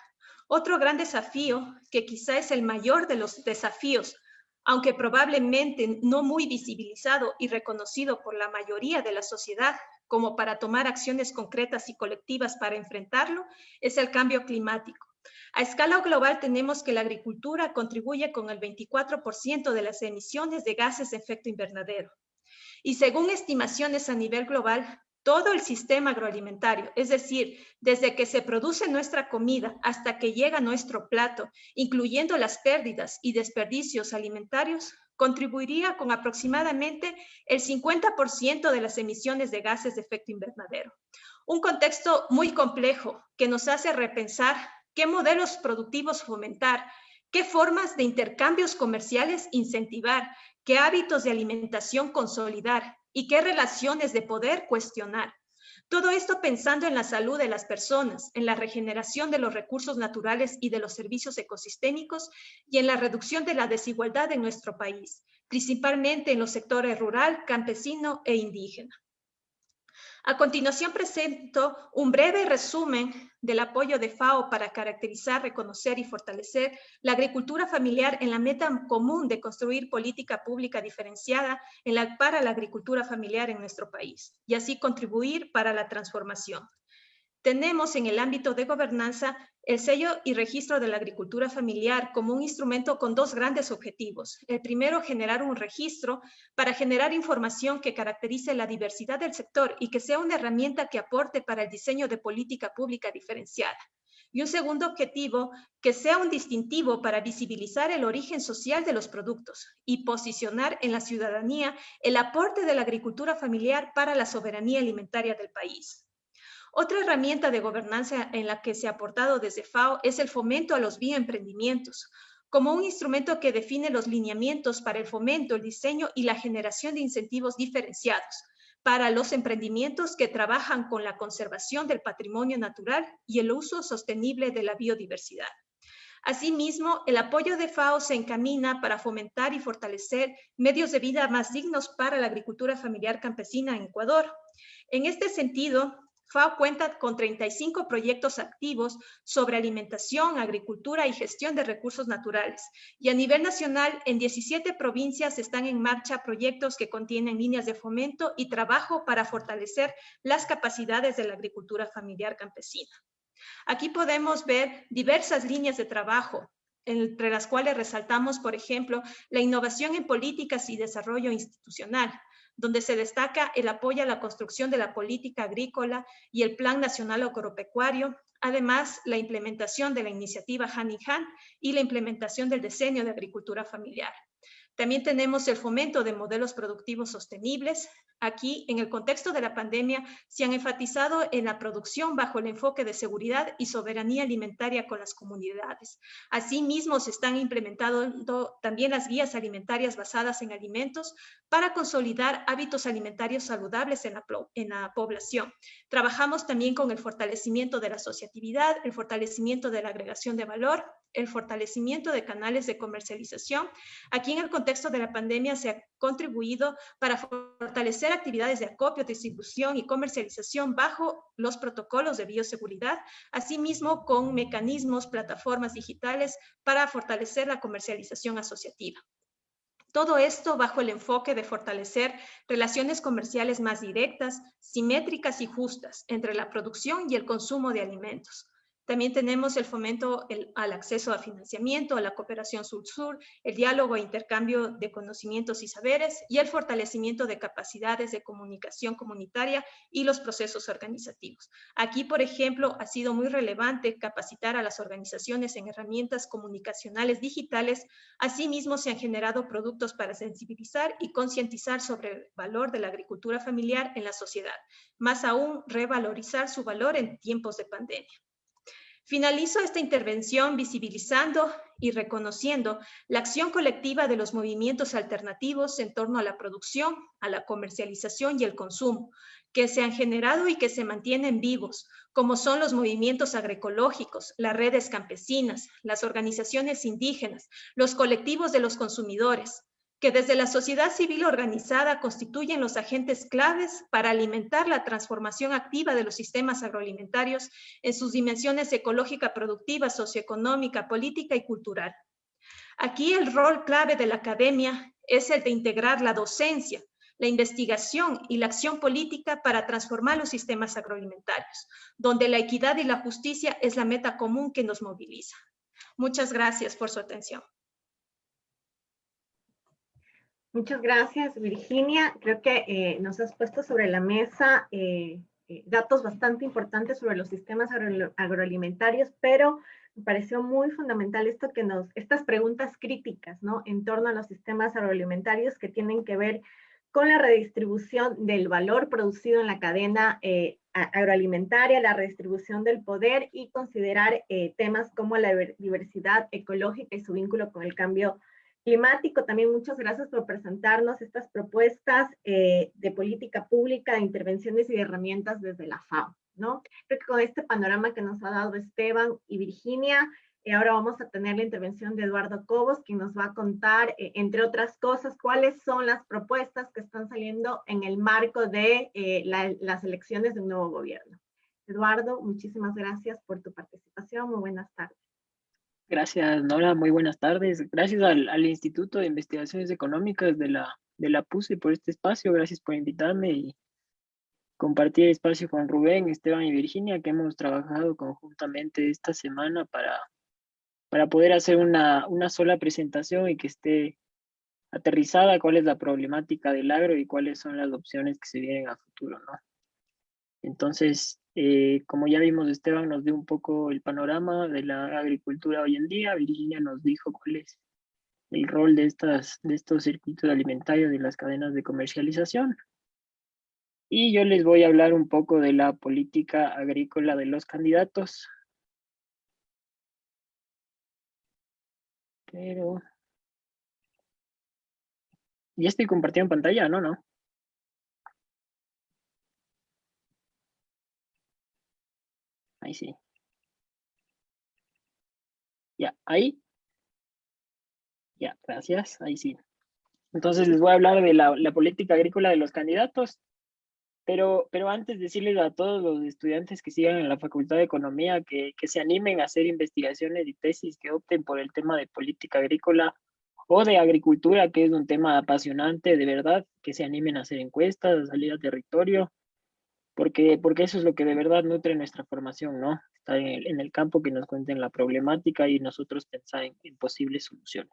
otro gran desafío, que quizá es el mayor de los desafíos, aunque probablemente no muy visibilizado y reconocido por la mayoría de la sociedad, como para tomar acciones concretas y colectivas para enfrentarlo, es el cambio climático. A escala global tenemos que la agricultura contribuye con el 24% de las emisiones de gases de efecto invernadero. Y según estimaciones a nivel global, todo el sistema agroalimentario, es decir, desde que se produce nuestra comida hasta que llega a nuestro plato, incluyendo las pérdidas y desperdicios alimentarios, contribuiría con aproximadamente el 50% de las emisiones de gases de efecto invernadero. Un contexto muy complejo que nos hace repensar qué modelos productivos fomentar, qué formas de intercambios comerciales incentivar, qué hábitos de alimentación consolidar y qué relaciones de poder cuestionar. Todo esto pensando en la salud de las personas, en la regeneración de los recursos naturales y de los servicios ecosistémicos y en la reducción de la desigualdad en nuestro país, principalmente en los sectores rural, campesino e indígena. A continuación presento un breve resumen del apoyo de FAO para caracterizar, reconocer y fortalecer la agricultura familiar en la meta común de construir política pública diferenciada para la agricultura familiar en nuestro país y así contribuir para la transformación. Tenemos en el ámbito de gobernanza el sello y registro de la agricultura familiar como un instrumento con dos grandes objetivos. El primero, generar un registro para generar información que caracterice la diversidad del sector y que sea una herramienta que aporte para el diseño de política pública diferenciada. Y un segundo objetivo, que sea un distintivo para visibilizar el origen social de los productos y posicionar en la ciudadanía el aporte de la agricultura familiar para la soberanía alimentaria del país. Otra herramienta de gobernanza en la que se ha aportado desde FAO es el fomento a los bioemprendimientos, como un instrumento que define los lineamientos para el fomento, el diseño y la generación de incentivos diferenciados para los emprendimientos que trabajan con la conservación del patrimonio natural y el uso sostenible de la biodiversidad. Asimismo, el apoyo de FAO se encamina para fomentar y fortalecer medios de vida más dignos para la agricultura familiar campesina en Ecuador. En este sentido, FAO cuenta con 35 proyectos activos sobre alimentación, agricultura y gestión de recursos naturales. Y a nivel nacional, en 17 provincias están en marcha proyectos que contienen líneas de fomento y trabajo para fortalecer las capacidades de la agricultura familiar campesina. Aquí podemos ver diversas líneas de trabajo, entre las cuales resaltamos, por ejemplo, la innovación en políticas y desarrollo institucional, donde se destaca el apoyo a la construcción de la política agrícola y el Plan Nacional Agropecuario, además la implementación de la iniciativa Hand in Hand y la implementación del diseño de agricultura familiar. También tenemos el fomento de modelos productivos sostenibles. Aquí, en el contexto de la pandemia, se han enfatizado en la producción bajo el enfoque de seguridad y soberanía alimentaria con las comunidades. Asimismo, se están implementando también las guías alimentarias basadas en alimentos para consolidar hábitos alimentarios saludables en la población. Trabajamos también con el fortalecimiento de la asociatividad, el fortalecimiento de la agregación de valor, el fortalecimiento de canales de comercialización. Aquí en el contexto de la pandemia se ha contribuido para fortalecer actividades de acopio, distribución y comercialización bajo los protocolos de bioseguridad, asimismo con mecanismos, plataformas digitales para fortalecer la comercialización asociativa. Todo esto bajo el enfoque de fortalecer relaciones comerciales más directas, simétricas y justas entre la producción y el consumo de alimentos. También tenemos el fomento al acceso a financiamiento, a la cooperación sur-sur, el diálogo e intercambio de conocimientos y saberes y el fortalecimiento de capacidades de comunicación comunitaria y los procesos organizativos. Aquí, por ejemplo, ha sido muy relevante capacitar a las organizaciones en herramientas comunicacionales digitales. Asimismo, se han generado productos para sensibilizar y concientizar sobre el valor de la agricultura familiar en la sociedad. Más aún, revalorizar su valor en tiempos de pandemia. Finalizo esta intervención visibilizando y reconociendo la acción colectiva de los movimientos alternativos en torno a la producción, a la comercialización y el consumo, que se han generado y que se mantienen vivos, como son los movimientos agroecológicos, las redes campesinas, las organizaciones indígenas, los colectivos de los consumidores. que desde la sociedad civil organizada constituyen los agentes claves para alimentar la transformación activa de los sistemas agroalimentarios en sus dimensiones ecológica, productiva, socioeconómica, política y cultural. Aquí el rol clave de la academia es el de integrar la docencia, la investigación y la acción política para transformar los sistemas agroalimentarios, donde la equidad y la justicia es la meta común que nos moviliza. Muchas gracias por su atención. Muchas gracias, Virginia. Creo que nos has puesto sobre la mesa datos bastante importantes sobre los sistemas agroalimentarios, pero me pareció muy fundamental estas preguntas críticas, ¿no? En torno a los sistemas agroalimentarios que tienen que ver con la redistribución del valor producido en la cadena agroalimentaria, la redistribución del poder y considerar temas como la diversidad ecológica y su vínculo con el cambio climático. También muchas gracias por presentarnos estas propuestas de política pública, de intervenciones y de herramientas desde la FAO, ¿no? Creo que con este panorama que nos ha dado Esteban y Virginia, ahora vamos a tener la intervención de Eduardo Cobos, quien nos va a contar, entre otras cosas, cuáles son las propuestas que están saliendo en el marco de las elecciones de un nuevo gobierno. Eduardo, muchísimas gracias por tu participación. Muy buenas tardes. Gracias, Nora. Muy buenas tardes. Gracias al Instituto de Investigaciones Económicas de la PUSE por este espacio. Gracias por invitarme y compartir el espacio con Rubén, Esteban y Virginia, que hemos trabajado conjuntamente esta semana para poder hacer una sola presentación y que esté aterrizada cuál es la problemática del agro y cuáles son las opciones que se vienen a futuro, ¿no? Entonces, como ya vimos, Esteban nos dio un poco el panorama de la agricultura hoy en día. Virginia nos dijo cuál es el rol de estos circuitos alimentarios y las cadenas de comercialización. Y yo les voy a hablar un poco de la política agrícola de los candidatos. Pero... ya estoy compartiendo pantalla, ¿no? ¿No? Ahí sí. Ya, ahí. Ya, gracias. Ahí sí. Entonces les voy a hablar de la política agrícola de los candidatos. Pero antes decirles a todos los estudiantes que sigan en la Facultad de Economía que se animen a hacer investigaciones y tesis, que opten por el tema de política agrícola o de agricultura, que es un tema apasionante, de verdad, que se animen a hacer encuestas, a salir a territorio, porque eso es lo que de verdad nutre nuestra formación, ¿no? Estar en el campo, que nos cuenten la problemática y nosotros pensar en posibles soluciones.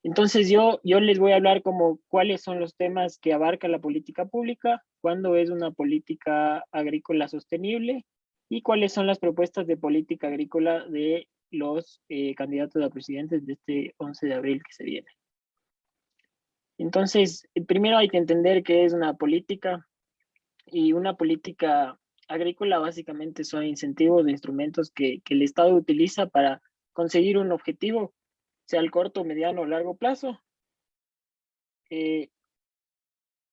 Entonces yo les voy a hablar como cuáles son los temas que abarca la política pública, cuándo es una política agrícola sostenible y cuáles son las propuestas de política agrícola de los candidatos a presidentes de este 11 de abril que se viene. Entonces, primero hay que entender qué es una política, y una política agrícola básicamente son incentivos de instrumentos que el Estado utiliza para conseguir un objetivo, sea el corto, mediano o largo plazo.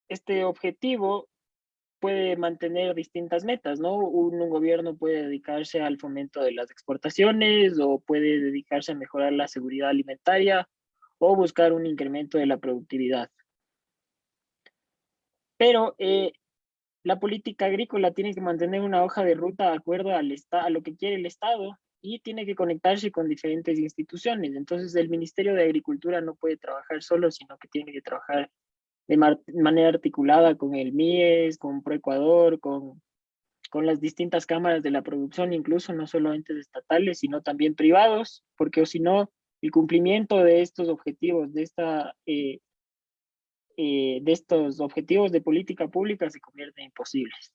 Este objetivo puede mantener distintas metas, ¿no? Un gobierno puede dedicarse al fomento de las exportaciones o puede dedicarse a mejorar la seguridad alimentaria o buscar un incremento de la productividad. Pero la política agrícola tiene que mantener una hoja de ruta de acuerdo a lo que quiere el Estado y tiene que conectarse con diferentes instituciones. Entonces el Ministerio de Agricultura no puede trabajar solo, sino que tiene que trabajar de manera articulada con el MIES, con ProEcuador, con las distintas cámaras de la producción, incluso no solo entes estatales, sino también privados, porque o si no, el cumplimiento de estos objetivos, de estos objetivos de política pública se convierten imposibles.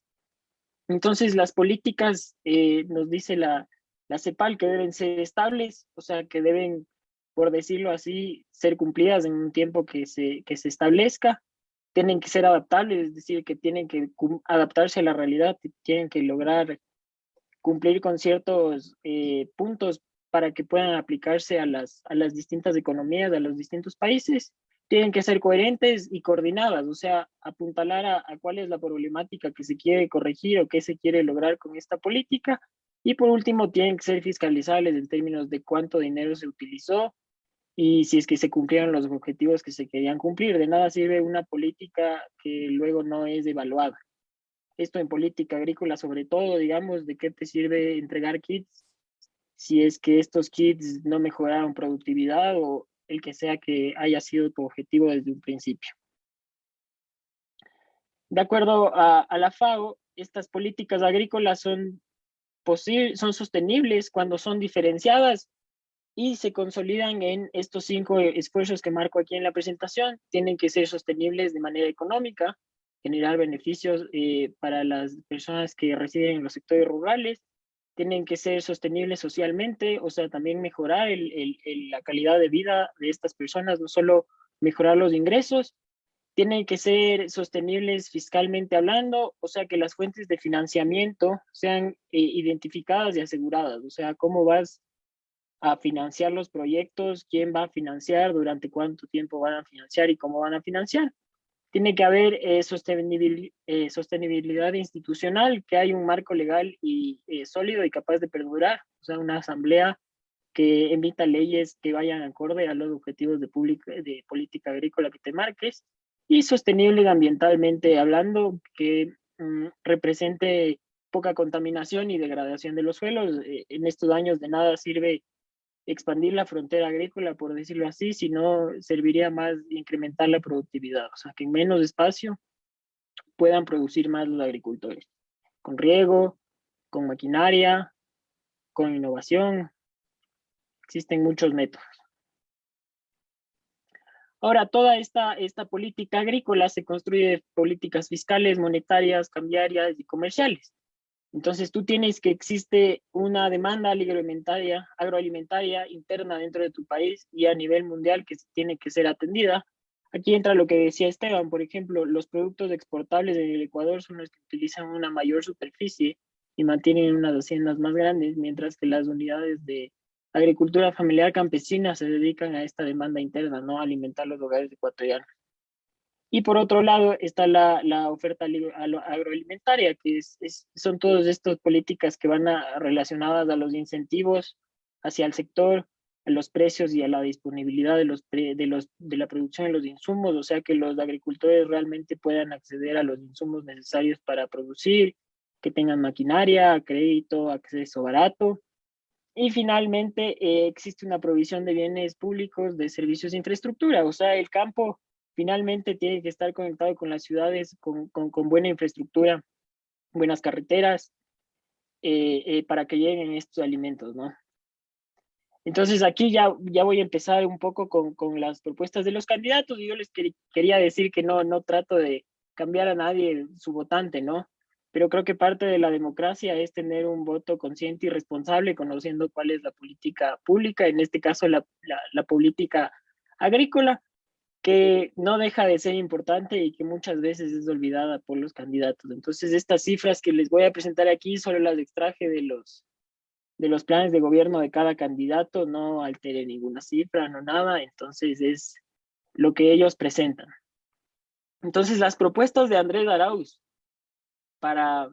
Entonces, las políticas, nos dice la CEPAL, que deben ser estables, o sea, que deben, por decirlo así, ser cumplidas en un tiempo que se establezca. Tienen que ser adaptables, es decir, que tienen que adaptarse a la realidad, tienen que lograr cumplir con ciertos puntos para que puedan aplicarse a las distintas economías, a los distintos países. Tienen que ser coherentes y coordinadas, o sea, apuntalar a cuál es la problemática que se quiere corregir o qué se quiere lograr con esta política. Y por último, tienen que ser fiscalizables en términos de cuánto dinero se utilizó y si es que se cumplieron los objetivos que se querían cumplir. De nada sirve una política que luego no es evaluada. Esto en política agrícola, sobre todo, digamos, ¿de qué te sirve entregar kits si es que estos kits no mejoraron productividad o el que sea que haya sido tu objetivo desde un principio? De acuerdo a la FAO, estas políticas agrícolas son sostenibles cuando son diferenciadas y se consolidan en estos 5 esfuerzos que marco aquí en la presentación. Tienen que ser sostenibles de manera económica, generar beneficios para las personas que residen en los sectores rurales, tienen que ser sostenibles socialmente, o sea, también mejorar la calidad de vida de estas personas, no solo mejorar los ingresos, tienen que ser sostenibles fiscalmente hablando, o sea, que las fuentes de financiamiento sean identificadas y aseguradas, o sea, cómo vas a financiar los proyectos, quién va a financiar, durante cuánto tiempo van a financiar y cómo van a financiar. Tiene que haber sostenibilidad institucional, que hay un marco legal y sólido y capaz de perdurar, o sea, una asamblea que emita leyes que vayan acorde a los objetivos de política agrícola que te marques, y sostenible ambientalmente hablando, que represente poca contaminación y degradación de los suelos. En estos años de nada sirve expandir la frontera agrícola, por decirlo así, sino serviría más incrementar la productividad, o sea, que en menos espacio puedan producir más los agricultores, con riego, con maquinaria, con innovación. Existen muchos métodos. Ahora, toda esta política agrícola se construye de políticas fiscales, monetarias, cambiarias y comerciales. Entonces tú tienes que existe una demanda agroalimentaria interna dentro de tu país y a nivel mundial que tiene que ser atendida. Aquí entra lo que decía Esteban, por ejemplo, los productos exportables en el Ecuador son los que utilizan una mayor superficie y mantienen unas haciendas más grandes, mientras que las unidades de agricultura familiar campesina se dedican a esta demanda interna, ¿no? A alimentar los hogares ecuatorianos. Y por otro lado está la oferta agroalimentaria, que son todas estas políticas que van relacionadas a los incentivos hacia el sector, a los precios y a la disponibilidad de la producción de los insumos, o sea que los agricultores realmente puedan acceder a los insumos necesarios para producir, que tengan maquinaria, crédito, acceso barato. Y finalmente existe una provisión de bienes públicos, de servicios de infraestructura, o sea, el campo finalmente tiene que estar conectado con las ciudades, con buena infraestructura, buenas carreteras, para que lleguen estos alimentos, ¿no? Entonces aquí ya voy a empezar un poco con las propuestas de los candidatos, y yo les quería decir que no trato de cambiar a nadie su votante, ¿no? Pero creo que parte de la democracia es tener un voto consciente y responsable, conociendo cuál es la política pública, en este caso la política agrícola, que no deja de ser importante y que muchas veces es olvidada por los candidatos. Entonces, estas cifras que les voy a presentar aquí solo las extraje de los planes de gobierno de cada candidato, no altere ninguna cifra, no nada, entonces es lo que ellos presentan. Entonces, las propuestas de Andrés Arauz para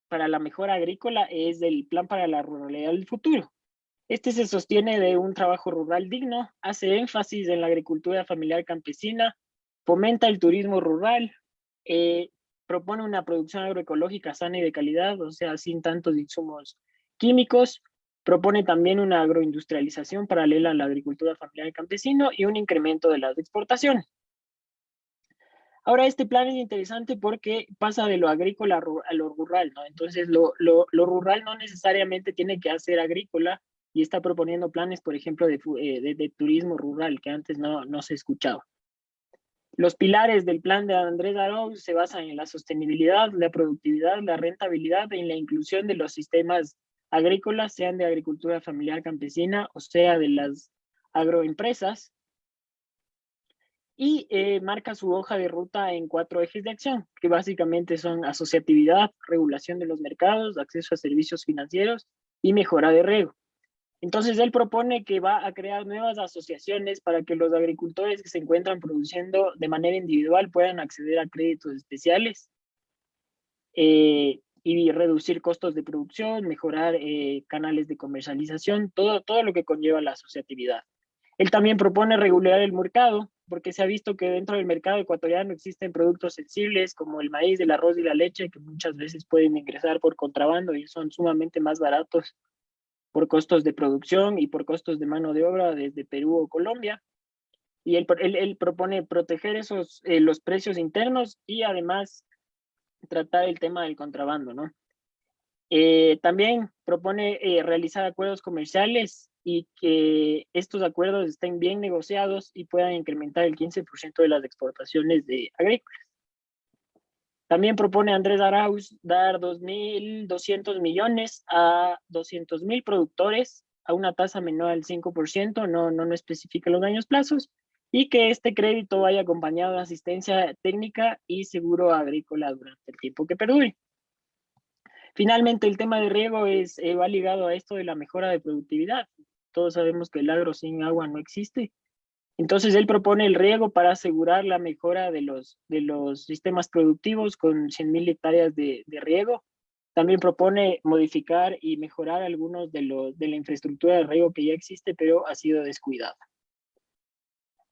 la mejora agrícola es el Plan para la Ruralidad del Futuro. Este se sostiene de un trabajo rural digno, hace énfasis en la agricultura familiar campesina, fomenta el turismo rural, propone una producción agroecológica sana y de calidad, o sea, sin tantos insumos químicos, propone también una agroindustrialización paralela a la agricultura familiar y campesino y un incremento de las exportaciones. Ahora, este plan es interesante porque pasa de lo agrícola a lo rural, ¿no? Entonces, lo rural no necesariamente tiene que ser agrícola, y está proponiendo planes, por ejemplo, de turismo rural, que antes no se escuchaba. Los pilares del plan de Andrés Arauz se basan en la sostenibilidad, la productividad, la rentabilidad y en la inclusión de los sistemas agrícolas, sean de agricultura familiar campesina o sea de las agroempresas, y marca su hoja de ruta en 4 ejes de acción, que básicamente son asociatividad, regulación de los mercados, acceso a servicios financieros y mejora de riego. Entonces, él propone que va a crear nuevas asociaciones para que los agricultores que se encuentran produciendo de manera individual puedan acceder a créditos especiales y reducir costos de producción, mejorar canales de comercialización, todo lo que conlleva la asociatividad. Él también propone regular el mercado, porque se ha visto que dentro del mercado ecuatoriano existen productos sensibles como el maíz, el arroz y la leche, que muchas veces pueden ingresar por contrabando y son sumamente más baratos por costos de producción y por costos de mano de obra desde Perú o Colombia. Y él propone proteger los precios internos y además tratar el tema del contrabando, ¿no? También propone realizar acuerdos comerciales y que estos acuerdos estén bien negociados y puedan incrementar el 15% de las exportaciones de agrícolas. También propone Andrés Arauz dar 2.200 millones a 200.000 productores a una tasa menor al 5%, no especifica los años plazos, y que este crédito vaya acompañado de asistencia técnica y seguro agrícola durante el tiempo que perdure. Finalmente, el tema de riego va ligado a esto de la mejora de productividad. Todos sabemos que el agro sin agua no existe. Entonces, él propone el riego para asegurar la mejora de los sistemas productivos con 100.000 hectáreas de riego. También propone modificar y mejorar algunos de la infraestructura de riego que ya existe, pero ha sido descuidada.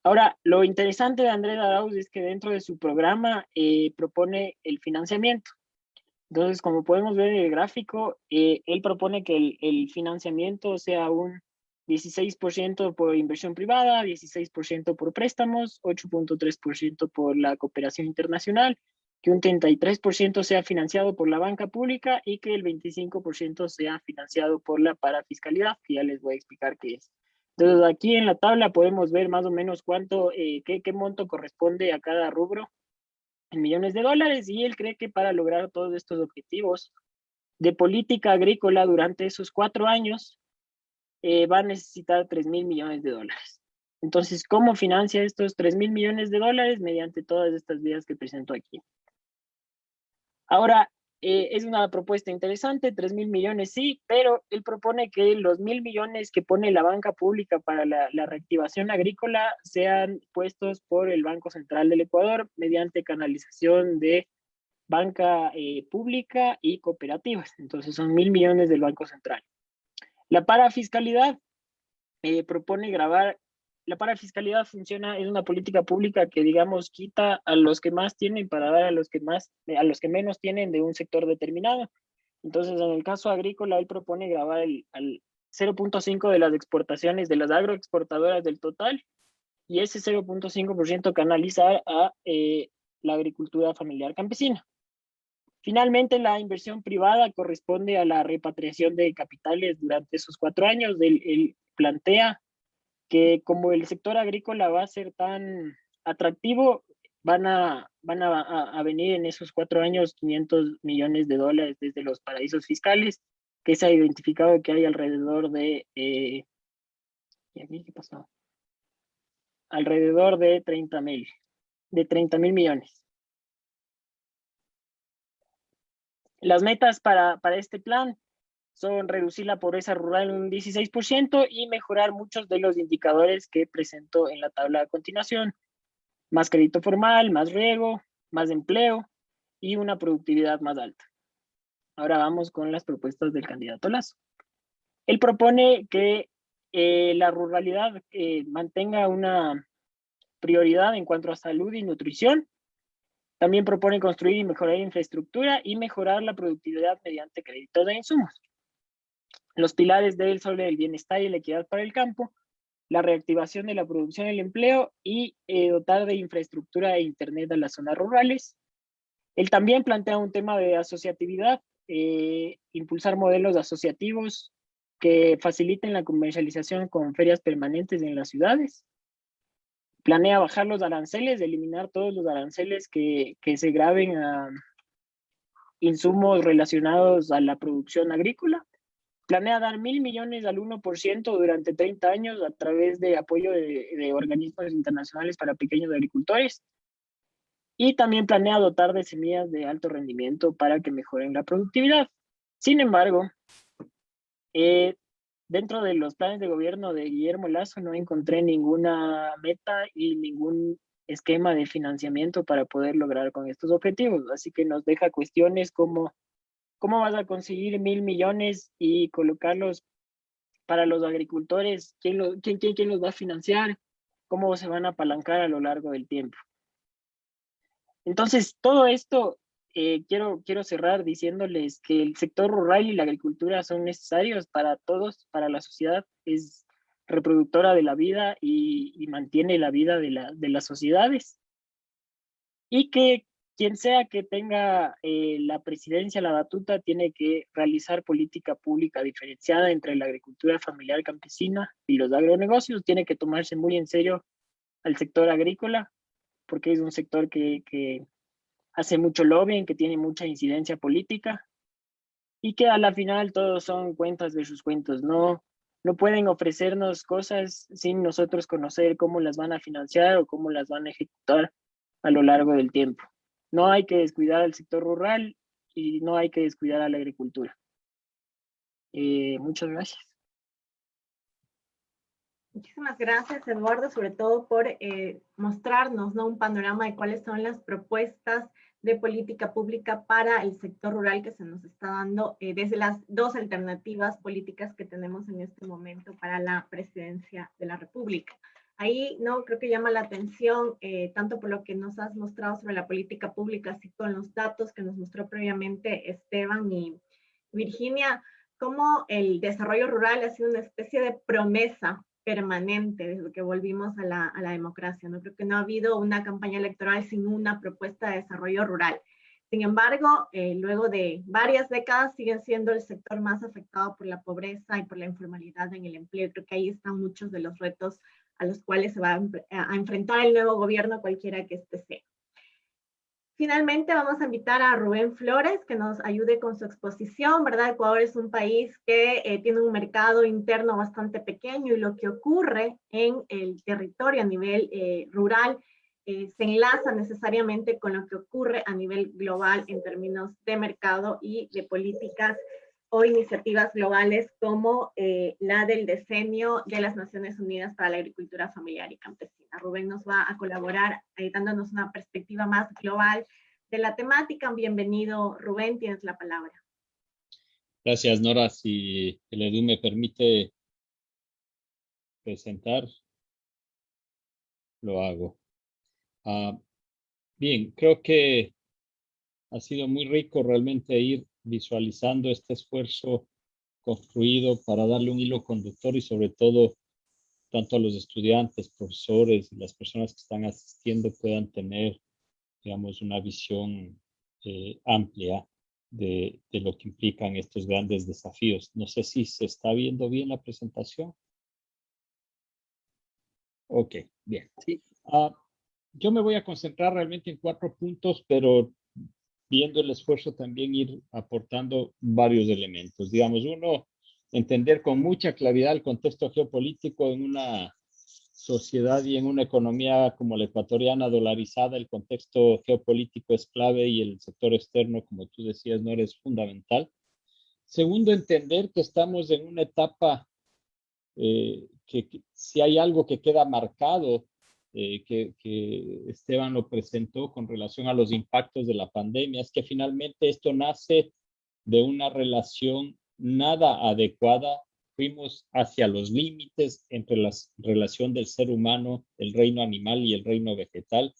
Ahora, lo interesante de Andrés Arauz es que dentro de su programa propone el financiamiento. Entonces, como podemos ver en el gráfico, él propone que el financiamiento sea un 16% por inversión privada, 16% por préstamos, 8.3% por la cooperación internacional, que un 33% sea financiado por la banca pública y que el 25% sea financiado por la parafiscalidad, que ya les voy a explicar qué es. Entonces, aquí en la tabla podemos ver más o menos qué monto corresponde a cada rubro en millones de dólares, y él cree que para lograr todos estos objetivos de política agrícola durante esos 4 años va a necesitar 3.000 millones de dólares. Entonces, ¿cómo financia estos 3.000 millones de dólares? Mediante todas estas vías que presento aquí. Ahora, es una propuesta interesante, 3.000 millones sí, pero él propone que los 1.000 millones que pone la banca pública para la reactivación agrícola sean puestos por el Banco Central del Ecuador mediante canalización de banca pública y cooperativas. Entonces son 1.000 millones del Banco Central. La parafiscalidad propone gravar. La parafiscalidad es una política pública que, digamos, quita a los que más tienen para dar a los que menos tienen de un sector determinado. Entonces, en el caso agrícola, él propone gravar al 0.5 de las exportaciones de las agroexportadoras del total, y ese 0.5% canalizar a la agricultura familiar campesina. Finalmente, la inversión privada corresponde a la repatriación de capitales durante esos 4 años. Él plantea que como el sector agrícola va a ser tan atractivo, van a venir en esos 4 años 500 millones de dólares desde los paraísos fiscales, que se ha identificado que hay alrededor de... ¿y aquí qué pasó? Alrededor de 30.000 millones. Las metas para este plan son reducir la pobreza rural en un 16% y mejorar muchos de los indicadores que presento en la tabla a continuación. Más crédito formal, más riego, más empleo y una productividad más alta. Ahora vamos con las propuestas del candidato Lasso. Él propone que la ruralidad mantenga una prioridad en cuanto a salud y nutrición. También propone construir y mejorar infraestructura y mejorar la productividad mediante créditos de insumos. Los pilares de él son el bienestar y la equidad para el campo, la reactivación de la producción y el empleo y dotar de infraestructura e internet a las zonas rurales. Él también plantea un tema de asociatividad, impulsar modelos asociativos que faciliten la comercialización con ferias permanentes en las ciudades. Planea bajar los aranceles, eliminar todos los aranceles que se graven a insumos relacionados a la producción agrícola. Planea dar 1.000 millones al 1% durante 30 años a través de apoyo de organismos internacionales para pequeños agricultores. Y también planea dotar de semillas de alto rendimiento para que mejoren la productividad. Sin embargo, dentro de los planes de gobierno de Guillermo Lasso no encontré ninguna meta y ningún esquema de financiamiento para poder lograr con estos objetivos. Así que nos deja cuestiones como ¿cómo vas a conseguir 1.000 millones y colocarlos para los agricultores, ¿quién los va a financiar? ¿Cómo se van a apalancar a lo largo del tiempo? Entonces, todo esto quiero cerrar diciéndoles que el sector rural y la agricultura son necesarios para todos, para la sociedad. Es reproductora de la vida y mantiene la vida de las sociedades. Y que quien sea que tenga la presidencia, la batuta, tiene que realizar política pública diferenciada entre la agricultura familiar campesina y los agronegocios. Tiene que tomarse muy en serio al sector agrícola, porque es un sector que hace mucho lobbying, que tiene mucha incidencia política y que a la final todos son cuentas de sus cuentos. No pueden ofrecernos cosas sin nosotros conocer cómo las van a financiar o cómo las van a ejecutar a lo largo del tiempo. No hay que descuidar al sector rural y no hay que descuidar a la agricultura. Muchas gracias. Muchísimas gracias, Eduardo, sobre todo por mostrarnos, ¿no?, un panorama de cuáles son las propuestas de política pública para el sector rural que se nos está dando desde las dos alternativas políticas que tenemos en este momento para la presidencia de la República. Ahí, ¿no?, creo que llama la atención, tanto por lo que nos has mostrado sobre la política pública, así con los datos que nos mostró previamente Esteban y Virginia, cómo el desarrollo rural ha sido una especie de promesa permanente desde que volvimos a la democracia. No creo que no ha habido una campaña electoral sin una propuesta de desarrollo rural. Sin embargo, luego de varias décadas siguen siendo el sector más afectado por la pobreza y por la informalidad en el empleo. Creo que ahí están muchos de los retos a los cuales se va a enfrentar el nuevo gobierno, cualquiera que este sea. Finalmente vamos a invitar a Rubén Flores que nos ayude con su exposición, ¿verdad? Ecuador es un país que tiene un mercado interno bastante pequeño y lo que ocurre en el territorio a nivel rural se enlaza necesariamente con lo que ocurre a nivel global en términos de mercado y de políticas o iniciativas globales como la del Decenio de las Naciones Unidas para la Agricultura Familiar y Campesina. Rubén nos va a colaborar dándonos una perspectiva más global de la temática. Bienvenido, Rubén, tienes la palabra. Gracias, Nora. Si el Edu me permite presentar, lo hago. Bien, creo que ha sido muy rico realmente ir visualizando este esfuerzo construido para darle un hilo conductor y sobre todo tanto a los estudiantes, profesores y las personas que están asistiendo puedan tener, digamos, una visión amplia de lo que implican estos grandes desafíos. No sé si se está viendo bien la presentación. Ok, bien. Sí. Yo me voy a concentrar realmente en 4 puntos, pero viendo el esfuerzo también ir aportando varios elementos. Digamos, uno, entender con mucha claridad el contexto geopolítico en una sociedad y en una economía como la ecuatoriana dolarizada. El contexto geopolítico es clave y el sector externo, como tú decías, no es fundamental. Segundo, entender que estamos en una etapa que si hay algo que queda marcado, que Esteban lo presentó con relación a los impactos de la pandemia, es que finalmente esto nace de una relación nada adecuada. Fuimos hacia los límites entre la relación del ser humano, el reino animal y el reino vegetal,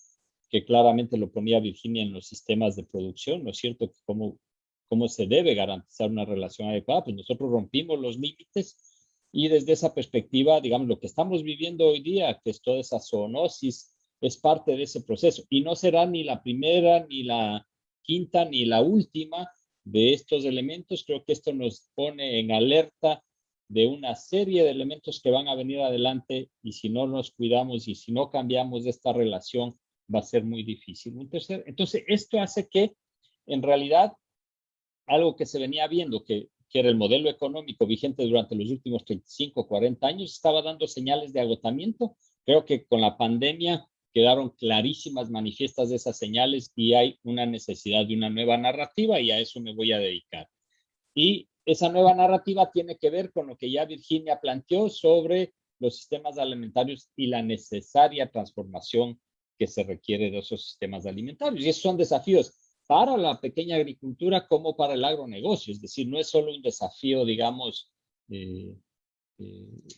que claramente lo ponía Virginia en los sistemas de producción, ¿no es cierto? ¿Cómo se debe garantizar una relación adecuada? Pues nosotros rompimos los límites y desde esa perspectiva, digamos, lo que estamos viviendo hoy día, que es toda esa zoonosis, es parte de ese proceso. Y no será ni la primera, ni la quinta, ni la última de estos elementos. Creo que esto nos pone en alerta de una serie de elementos que van a venir adelante y si no nos cuidamos y si no cambiamos esta relación, va a ser muy difícil. Entonces, esto hace que, en realidad, algo que se venía viendo, que era el modelo económico vigente durante los últimos 35, 40 años, estaba dando señales de agotamiento. Creo que con la pandemia quedaron clarísimas, manifiestas de esas señales y hay una necesidad de una nueva narrativa y a eso me voy a dedicar. Y esa nueva narrativa tiene que ver con lo que ya Virginia planteó sobre los sistemas alimentarios y la necesaria transformación que se requiere de esos sistemas alimentarios. Y esos son desafíos para la pequeña agricultura como para el agronegocio. Es decir, no es solo un desafío, digamos,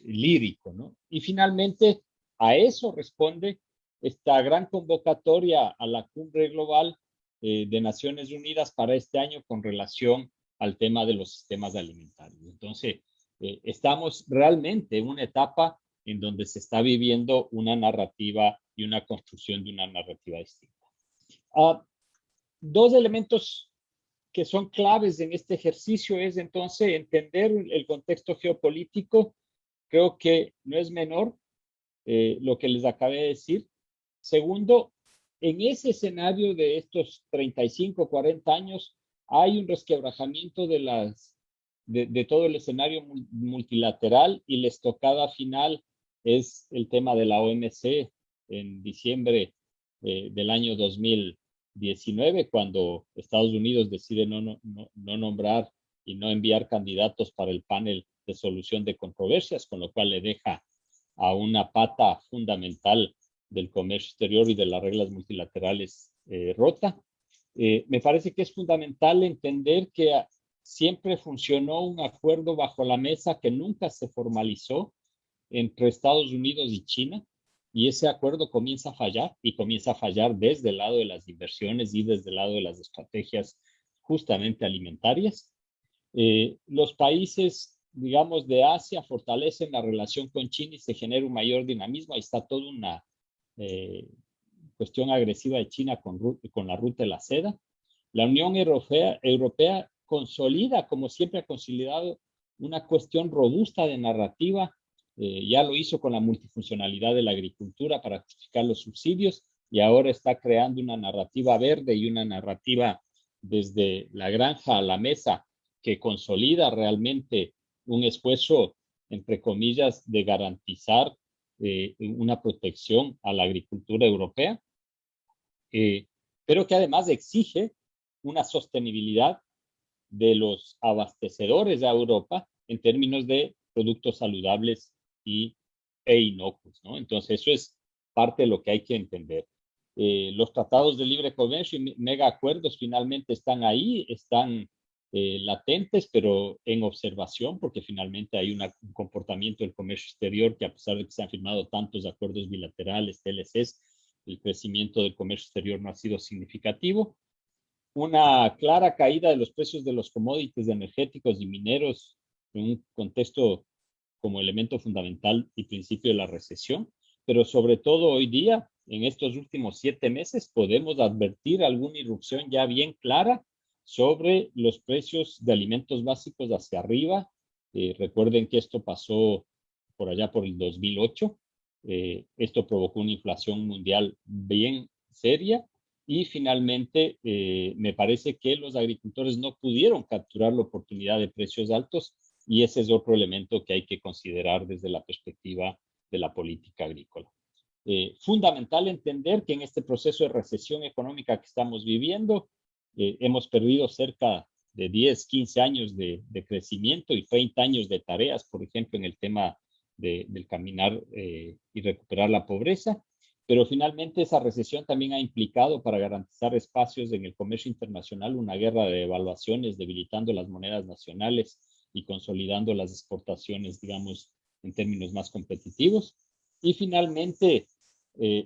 lírico, ¿no? Y finalmente a eso responde esta gran convocatoria a la cumbre global de Naciones Unidas para este año con relación al tema de los sistemas alimentarios. Entonces, estamos realmente en una etapa en donde se está viviendo una narrativa y una construcción de una narrativa distinta. Dos elementos que son claves en este ejercicio es entonces entender el contexto geopolítico. Creo que no es menor lo que les acabé de decir. Segundo, en ese escenario de estos 35, 40 años, hay un resquebrajamiento de todo el escenario multilateral, y la estocada final es el tema de la OMC en diciembre del año 2019, cuando Estados Unidos decide no nombrar y no enviar candidatos para el panel de solución de controversias, con lo cual le deja a una pata fundamental del comercio exterior y de las reglas multilaterales rota. Me parece que es fundamental entender que siempre funcionó un acuerdo bajo la mesa que nunca se formalizó entre Estados Unidos y China, y ese acuerdo comienza a fallar, y comienza a fallar desde el lado de las inversiones y desde el lado de las estrategias justamente alimentarias. Los países, digamos, de Asia fortalecen la relación con China y se genera un mayor dinamismo. Ahí está toda una cuestión agresiva de China con la ruta de la seda. La Unión Europea consolida, como siempre ha consolidado, una cuestión robusta de narrativa. Ya lo hizo con la multifuncionalidad de la agricultura para justificar los subsidios, y ahora está creando una narrativa verde y una narrativa desde la granja a la mesa que consolida realmente un esfuerzo, entre comillas, de garantizar una protección a la agricultura europea, pero que además exige una sostenibilidad de los abastecedores a Europa en términos de productos saludables e inocuos, ¿no? Entonces, eso es parte de lo que hay que entender. Los tratados de libre comercio y mega acuerdos finalmente están ahí, están latentes, pero en observación, porque finalmente hay un comportamiento del comercio exterior que, a pesar de que se han firmado tantos acuerdos bilaterales, TLCs, el crecimiento del comercio exterior no ha sido significativo. Una clara caída de los precios de los commodities energéticos y mineros en un contexto como elemento fundamental y principio de la recesión, pero sobre todo hoy día, en estos últimos 7 meses, podemos advertir alguna irrupción ya bien clara sobre los precios de alimentos básicos hacia arriba. Recuerden que esto pasó por allá por el 2008. Esto provocó una inflación mundial bien seria, y finalmente me parece que los agricultores no pudieron capturar la oportunidad de precios altos, y ese es otro elemento que hay que considerar desde la perspectiva de la política agrícola. Fundamental entender que en este proceso de recesión económica que estamos viviendo, hemos perdido cerca de 10, 15 años de crecimiento y 30 años de tareas, por ejemplo, en el tema del caminar y recuperar la pobreza. Pero finalmente esa recesión también ha implicado, para garantizar espacios en el comercio internacional, una guerra de devaluaciones, debilitando las monedas nacionales y consolidando las exportaciones, digamos, en términos más competitivos. Y finalmente,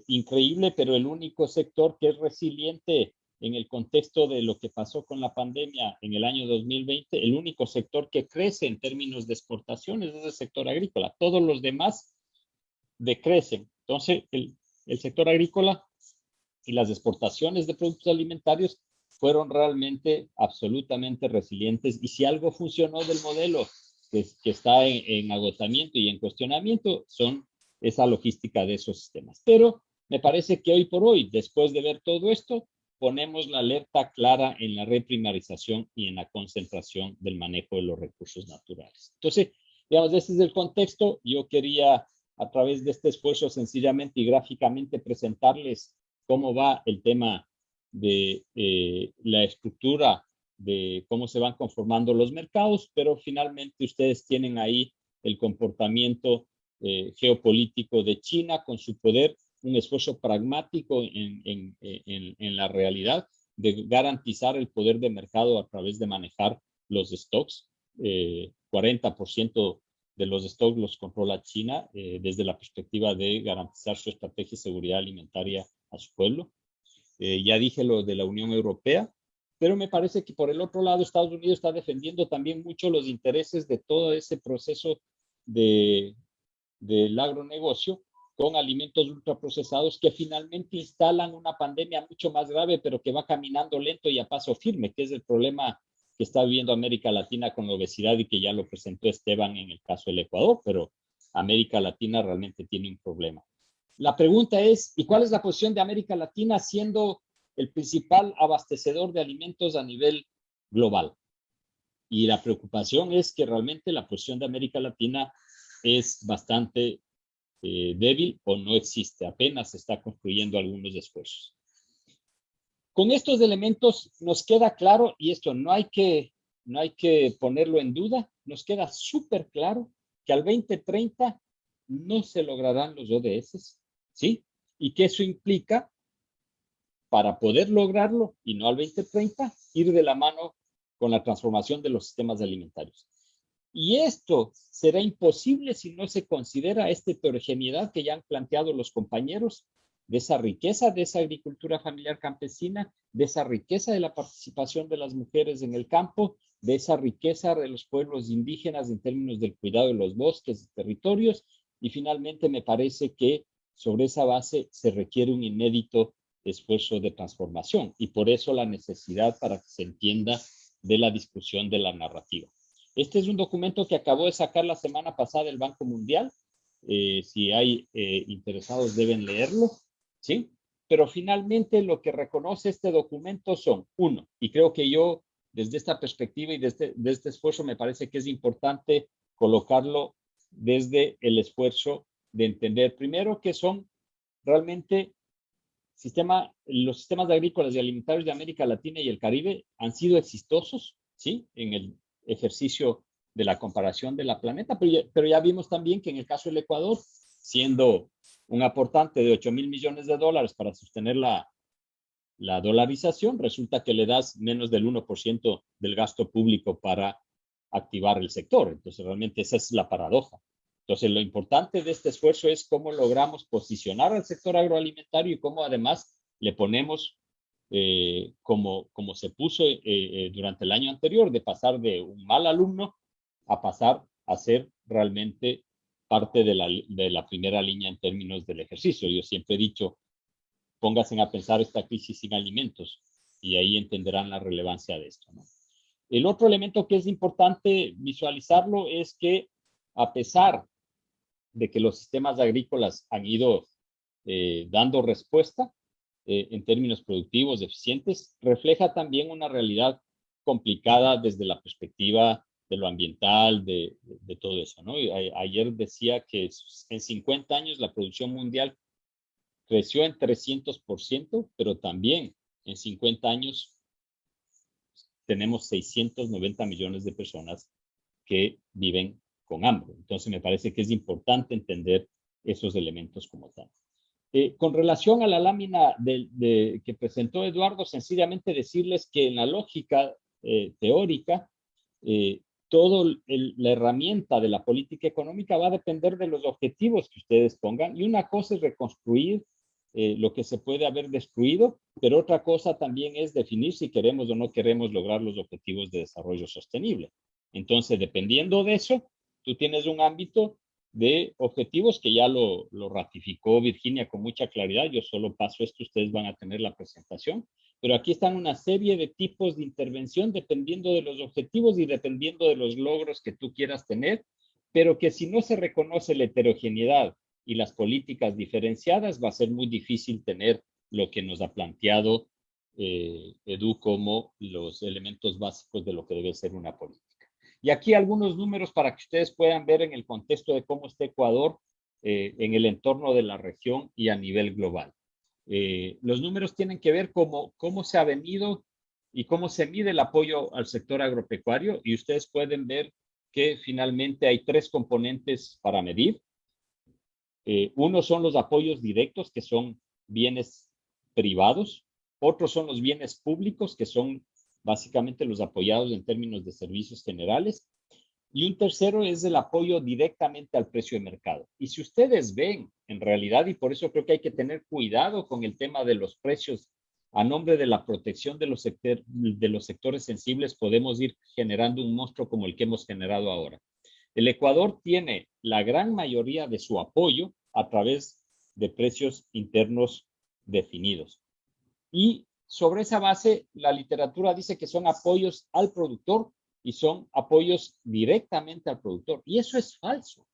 increíble, pero el único sector que es resiliente en el contexto de lo que pasó con la pandemia en el año 2020, el único sector que crece en términos de exportaciones es el sector agrícola. Todos los demás decrecen. Entonces, el sector agrícola y las exportaciones de productos alimentarios fueron realmente absolutamente resilientes, y si algo funcionó del modelo que está en agotamiento y en cuestionamiento, son esa logística de esos sistemas. Pero me parece que hoy por hoy, después de ver todo esto, ponemos la alerta clara en la reprimarización y en la concentración del manejo de los recursos naturales. Entonces, digamos, este es el contexto. Yo quería, a través de este esfuerzo, sencillamente y gráficamente presentarles cómo va el tema de la estructura de cómo se van conformando los mercados, pero finalmente ustedes tienen ahí el comportamiento geopolítico de China con su poder, un esfuerzo pragmático en la realidad de garantizar el poder de mercado a través de manejar los stocks. 40% de los stocks los controla China desde la perspectiva de garantizar su estrategia de seguridad alimentaria a su pueblo. Ya dije lo de la Unión Europea, pero me parece que por el otro lado Estados Unidos está defendiendo también mucho los intereses de todo ese proceso del agronegocio con alimentos ultraprocesados que finalmente instalan una pandemia mucho más grave, pero que va caminando lento y a paso firme, que es el problema que está viviendo América Latina con la obesidad y que ya lo presentó Esteban en el caso del Ecuador, pero América Latina realmente tiene un problema. La pregunta es, ¿y cuál es la posición de América Latina siendo el principal abastecedor de alimentos a nivel global? Y la preocupación es que realmente la posición de América Latina es bastante débil o no existe, apenas se está construyendo algunos esfuerzos. Con estos elementos nos queda claro, y esto no hay que ponerlo en duda, nos queda súper claro que al 2030 no se lograrán los ODS, ¿sí? Y que eso implica, para poder lograrlo, y no al 2030, ir de la mano con la transformación de los sistemas alimentarios. Y esto será imposible si no se considera esta heterogeneidad que ya han planteado los compañeros, de esa riqueza de esa agricultura familiar campesina, de esa riqueza de la participación de las mujeres en el campo, de esa riqueza de los pueblos indígenas en términos del cuidado de los bosques y territorios. Y finalmente me parece que sobre esa base se requiere un inédito esfuerzo de transformación y por eso la necesidad para que se entienda de la discusión de la narrativa. Este es un documento que acabó de sacar la semana pasada el Banco Mundial. Si hay interesados deben leerlo, ¿sí? Pero finalmente lo que reconoce este documento son, uno, y creo que yo desde esta perspectiva y desde este esfuerzo me parece que es importante colocarlo desde el esfuerzo de entender primero que son realmente los sistemas agrícolas y alimentarios de América Latina y el Caribe han sido exitosos, ¿sí? En el ejercicio de la comparación de la planeta, pero ya vimos también que en el caso del Ecuador, siendo un aportante de 8.000 millones de dólares para sostener la dolarización, resulta que le das menos del 1% del gasto público para activar el sector. Entonces, realmente esa es la paradoja. Entonces, lo importante de este esfuerzo es cómo logramos posicionar al sector agroalimentario y cómo además le ponemos, como se puso durante el año anterior, de pasar de un mal alumno a pasar a ser realmente parte de la primera línea en términos del ejercicio. Yo siempre he dicho, pónganse a pensar esta crisis sin alimentos y ahí entenderán la relevancia de esto, ¿no? El otro elemento que es importante visualizarlo es que a pesar de que los sistemas agrícolas han ido dando respuesta en términos productivos, eficientes, refleja también una realidad complicada desde la perspectiva de lo ambiental, de todo eso, ¿no? Ayer decía que en 50 años la producción mundial creció en 300%, pero también en 50 años tenemos 690 millones de personas que viven con hambre. Entonces me parece que es importante entender esos elementos como tal. Con relación a la lámina que presentó Eduardo, sencillamente decirles que en la lógica teórica, toda la herramienta de la política económica va a depender de los objetivos que ustedes pongan. Y una cosa es reconstruir lo que se puede haber destruido, pero otra cosa también es definir si queremos o no queremos lograr los objetivos de desarrollo sostenible. Entonces, dependiendo de eso, tú tienes un ámbito de objetivos que ya lo ratificó Virginia con mucha claridad. Yo solo paso esto, ustedes van a tener la presentación. Pero aquí están una serie de tipos de intervención dependiendo de los objetivos y dependiendo de los logros que tú quieras tener, pero que si no se reconoce la heterogeneidad y las políticas diferenciadas, va a ser muy difícil tener lo que nos ha planteado Edu como los elementos básicos de lo que debe ser una política. Y aquí algunos números para que ustedes puedan ver en el contexto de cómo está Ecuador en el entorno de la región y a nivel global. Los números tienen que ver cómo se ha venido y cómo se mide el apoyo al sector agropecuario, y ustedes pueden ver que finalmente hay tres componentes para medir. Uno son los apoyos directos, que son bienes privados. Otros son los bienes públicos, que son básicamente los apoyados en términos de servicios generales. Y un tercero es el apoyo directamente al precio de mercado. Y si ustedes ven, en realidad, y por eso creo que hay que tener cuidado con el tema de los precios, a nombre de la protección de los sectores sensibles, podemos ir generando un monstruo como el que hemos generado ahora. El Ecuador tiene la gran mayoría de su apoyo a través de precios internos definidos. Y sobre esa base, la literatura dice que son apoyos al productor y son apoyos directamente al productor. Y eso es falso,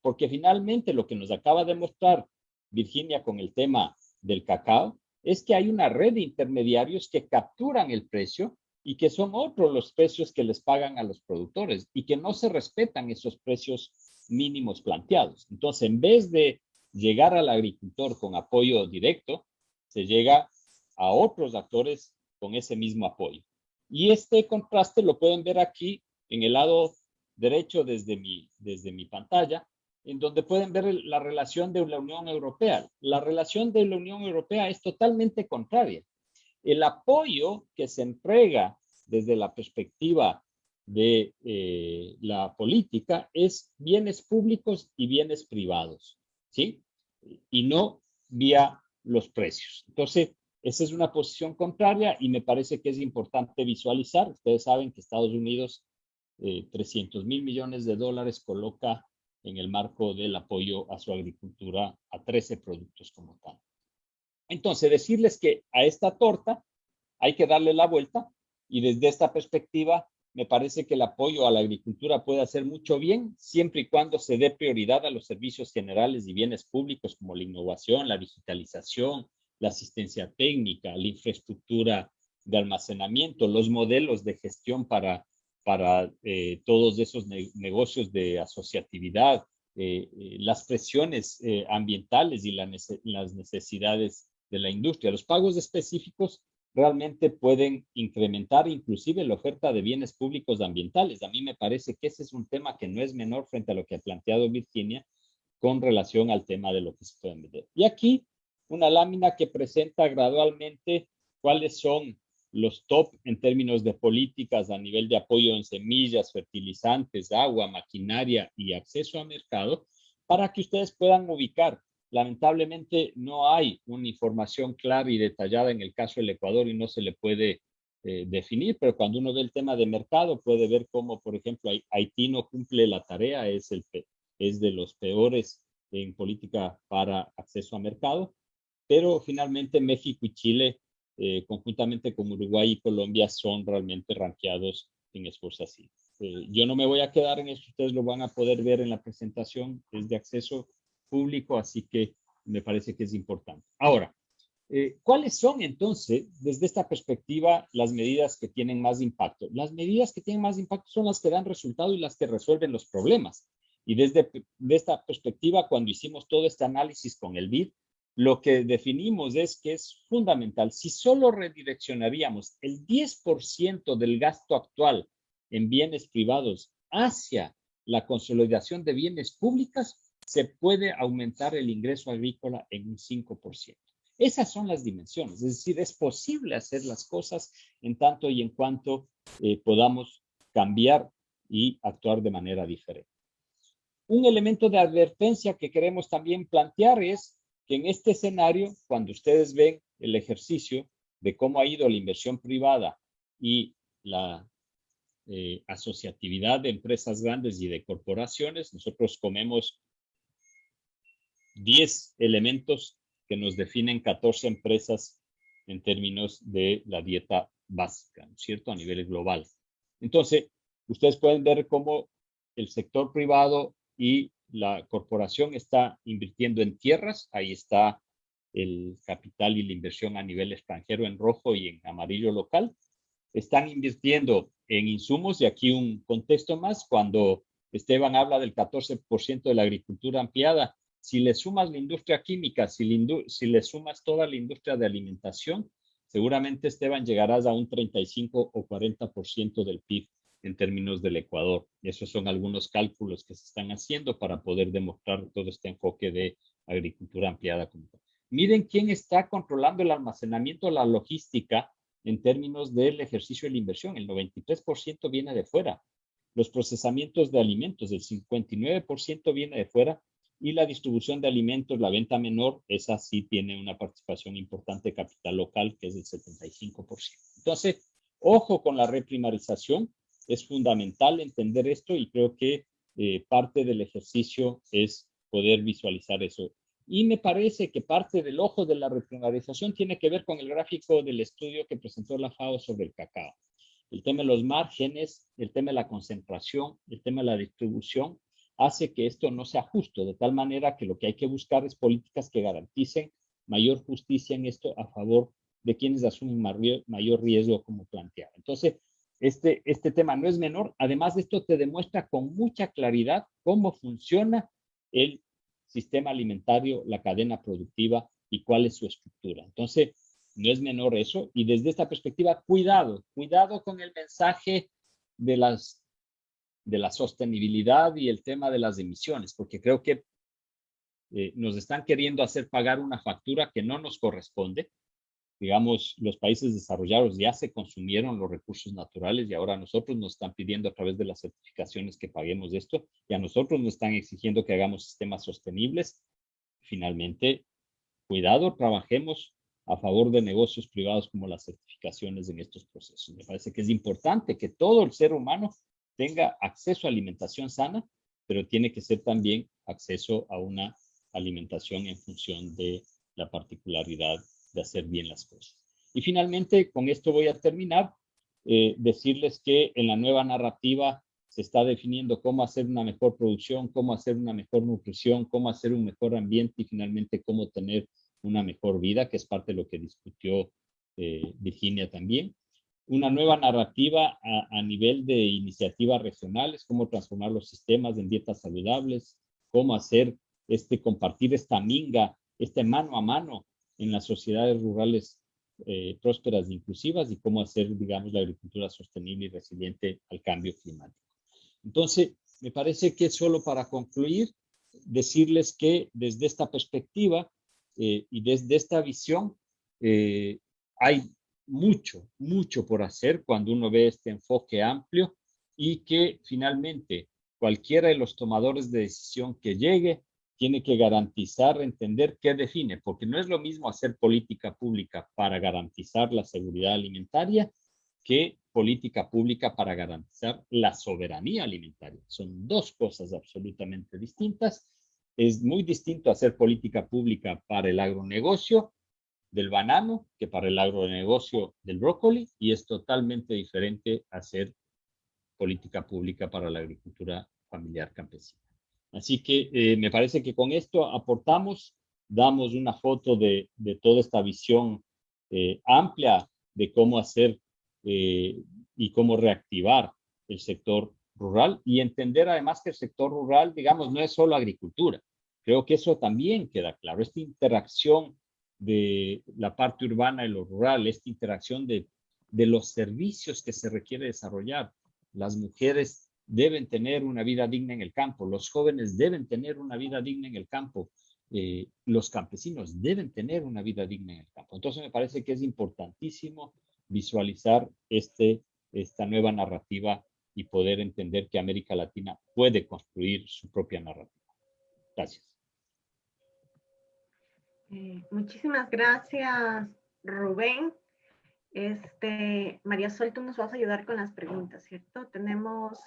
porque finalmente lo que nos acaba de mostrar Virginia con el tema del cacao es que hay una red de intermediarios que capturan el precio y que son otros los precios que les pagan a los productores y que no se respetan esos precios mínimos planteados. Entonces, en vez de llegar al agricultor con apoyo directo, se llega a otros actores con ese mismo apoyo. Y este contraste lo pueden ver aquí en el lado derecho desde mi pantalla, en donde pueden ver la relación de la Unión Europea. La relación de la Unión Europea es totalmente contraria. El apoyo que se entrega desde la perspectiva de la política es bienes públicos y bienes privados, ¿sí? Y no vía los precios. Entonces, esa es una posición contraria y me parece que es importante visualizar. Ustedes saben que Estados Unidos 300.000 millones de dólares coloca en el marco del apoyo a su agricultura a 13 productos como tal. Entonces, decirles que a esta torta hay que darle la vuelta y desde esta perspectiva me parece que el apoyo a la agricultura puede hacer mucho bien siempre y cuando se dé prioridad a los servicios generales y bienes públicos como la innovación, la digitalización, la asistencia técnica, la infraestructura de almacenamiento, los modelos de gestión para todos esos negocios de asociatividad, las presiones ambientales y las necesidades de la industria. Los pagos específicos realmente pueden incrementar inclusive la oferta de bienes públicos ambientales. A mí me parece que ese es un tema que no es menor frente a lo que ha planteado Virginia con relación al tema de lo que se puede vender. Y aquí una lámina que presenta gradualmente cuáles son los top en términos de políticas a nivel de apoyo en semillas, fertilizantes, agua, maquinaria y acceso a mercado, para que ustedes puedan ubicar. Lamentablemente no hay una información clara y detallada en el caso del Ecuador y no se le puede definir, pero cuando uno ve el tema de mercado puede ver cómo, por ejemplo, Haití no cumple la tarea, es de los peores en política para acceso a mercado, pero finalmente México y Chile, conjuntamente con Uruguay y Colombia, son realmente rankeados en esfuerzos así. Yo no me voy a quedar en eso, ustedes lo van a poder ver en la presentación, es de acceso público, así que me parece que es importante. Ahora, ¿cuáles son entonces, desde esta perspectiva, las medidas que tienen más impacto? Las medidas que tienen más impacto son las que dan resultado y las que resuelven los problemas. Y desde esta perspectiva, cuando hicimos todo este análisis con el BID, lo que definimos es que es fundamental. Si solo redireccionaríamos el 10% del gasto actual en bienes privados hacia la consolidación de bienes públicos, se puede aumentar el ingreso agrícola en un 5%. Esas son las dimensiones, es decir, es posible hacer las cosas en tanto y en cuanto podamos cambiar y actuar de manera diferente. Un elemento de advertencia que queremos también plantear es que en este escenario, cuando ustedes ven el ejercicio de cómo ha ido la inversión privada y la asociatividad de empresas grandes y de corporaciones, nosotros comemos 10 elementos que nos definen 14 empresas en términos de la dieta básica, ¿no es cierto?, a nivel global. Entonces, ustedes pueden ver cómo el sector privado y la corporación está invirtiendo en tierras, ahí está el capital y la inversión a nivel extranjero en rojo y en amarillo local. Están invirtiendo en insumos, y aquí un contexto más, cuando Esteban habla del 14% de la agricultura ampliada, si le sumas la industria química, si le sumas toda la industria de alimentación, seguramente, Esteban, llegarás a un 35 o 40% del PIB en términos del Ecuador. Esos son algunos cálculos que se están haciendo para poder demostrar todo este enfoque de agricultura ampliada. Miren quién está controlando el almacenamiento, la logística en términos del ejercicio de la inversión. El 93% viene de fuera. los procesamientos de alimentos, el 59% viene de fuera, y la distribución de alimentos, la venta menor, esa sí tiene una participación importante de capital local, que es del 75%. Entonces, ojo con la reprimarización, es fundamental entender esto y creo que parte del ejercicio es poder visualizar eso. Y me parece que parte del ojo de la reprimarización tiene que ver con el gráfico del estudio que presentó la FAO sobre el cacao. El tema de los márgenes, el tema de la concentración, el tema de la distribución, hace que esto no sea justo, de tal manera que lo que hay que buscar es políticas que garanticen mayor justicia en esto a favor de quienes asumen mayor riesgo, como planteaba. Entonces, este tema no es menor. Además de esto, te demuestra con mucha claridad cómo funciona el sistema alimentario, la cadena productiva y cuál es su estructura. Entonces, no es menor eso. Y desde esta perspectiva, cuidado con el mensaje de la sostenibilidad y el tema de las emisiones, porque creo que nos están queriendo hacer pagar una factura que no nos corresponde. Digamos, los países desarrollados ya se consumieron los recursos naturales y ahora a nosotros nos están pidiendo a través de las certificaciones que paguemos esto, y a nosotros nos están exigiendo que hagamos sistemas sostenibles. Finalmente, cuidado, trabajemos a favor de negocios privados como las certificaciones en estos procesos. Me parece que es importante que todo el ser humano tenga acceso a alimentación sana, pero tiene que ser también acceso a una alimentación en función de la particularidad de hacer bien las cosas. Y finalmente, con esto voy a terminar, decirles que en la nueva narrativa se está definiendo cómo hacer una mejor producción, cómo hacer una mejor nutrición, cómo hacer un mejor ambiente y finalmente cómo tener una mejor vida, que es parte de lo que discutió Virginia también. Una nueva narrativa a nivel de iniciativas regionales, cómo transformar los sistemas en dietas saludables, cómo hacer compartir esta minga, mano a mano en las sociedades rurales prósperas e inclusivas, y cómo hacer, digamos, la agricultura sostenible y resiliente al cambio climático. Entonces, me parece que solo para concluir, decirles que desde esta perspectiva y desde esta visión hay mucho por hacer cuando uno ve este enfoque amplio, y que finalmente cualquiera de los tomadores de decisión que llegue tiene que garantizar, entender qué define, porque no es lo mismo hacer política pública para garantizar la seguridad alimentaria que política pública para garantizar la soberanía alimentaria. Son dos cosas absolutamente distintas. Es muy distinto hacer política pública para el agronegocio del banano que para el agronegocio del brócoli, y es totalmente diferente hacer política pública para la agricultura familiar campesina. Así que me parece que con esto aportamos, damos una foto de toda esta visión amplia de cómo hacer y cómo reactivar el sector rural, y entender además que el sector rural, digamos, no es solo agricultura. Creo que eso también queda claro, esta interacción de la parte urbana y lo rural, esta interacción de los servicios que se requiere desarrollar. Las mujeres deben tener una vida digna en el campo, los jóvenes deben tener una vida digna en el campo, los campesinos deben tener una vida digna en el campo. Entonces me parece que es importantísimo visualizar esta nueva narrativa y poder entender que América Latina puede construir su propia narrativa. Gracias. Muchísimas gracias, Rubén. María Sol, tú nos vas a ayudar con las preguntas, ¿cierto? Tenemos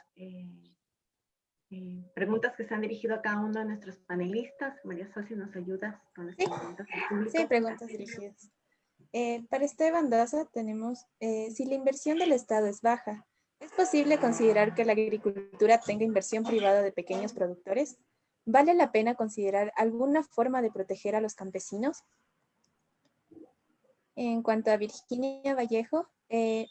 preguntas que se han dirigido a cada uno de nuestros panelistas. María Sol, si nos ayudas con las preguntas del público. Sí, preguntas dirigidas. Para Esteban Daza tenemos, si la inversión del Estado es baja, ¿es posible considerar que la agricultura tenga inversión privada de pequeños productores? ¿Vale la pena considerar alguna forma de proteger a los campesinos? En cuanto a Virginia Vallejo,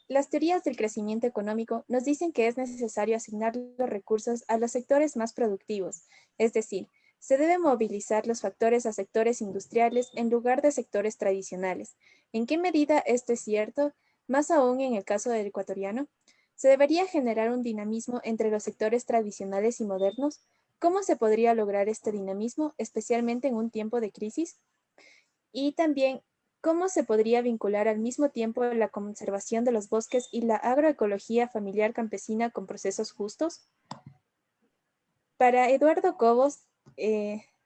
las teorías del crecimiento económico nos dicen que es necesario asignar los recursos a los sectores más productivos, es decir, se deben movilizar los factores a sectores industriales en lugar de sectores tradicionales. ¿En qué medida esto es cierto? Más aún en el caso del ecuatoriano, ¿se debería generar un dinamismo entre los sectores tradicionales y modernos? ¿Cómo se podría lograr este dinamismo, especialmente en un tiempo de crisis? Y también, ¿cómo se podría vincular al mismo tiempo la conservación de los bosques y la agroecología familiar campesina con procesos justos? Para Eduardo Cobos,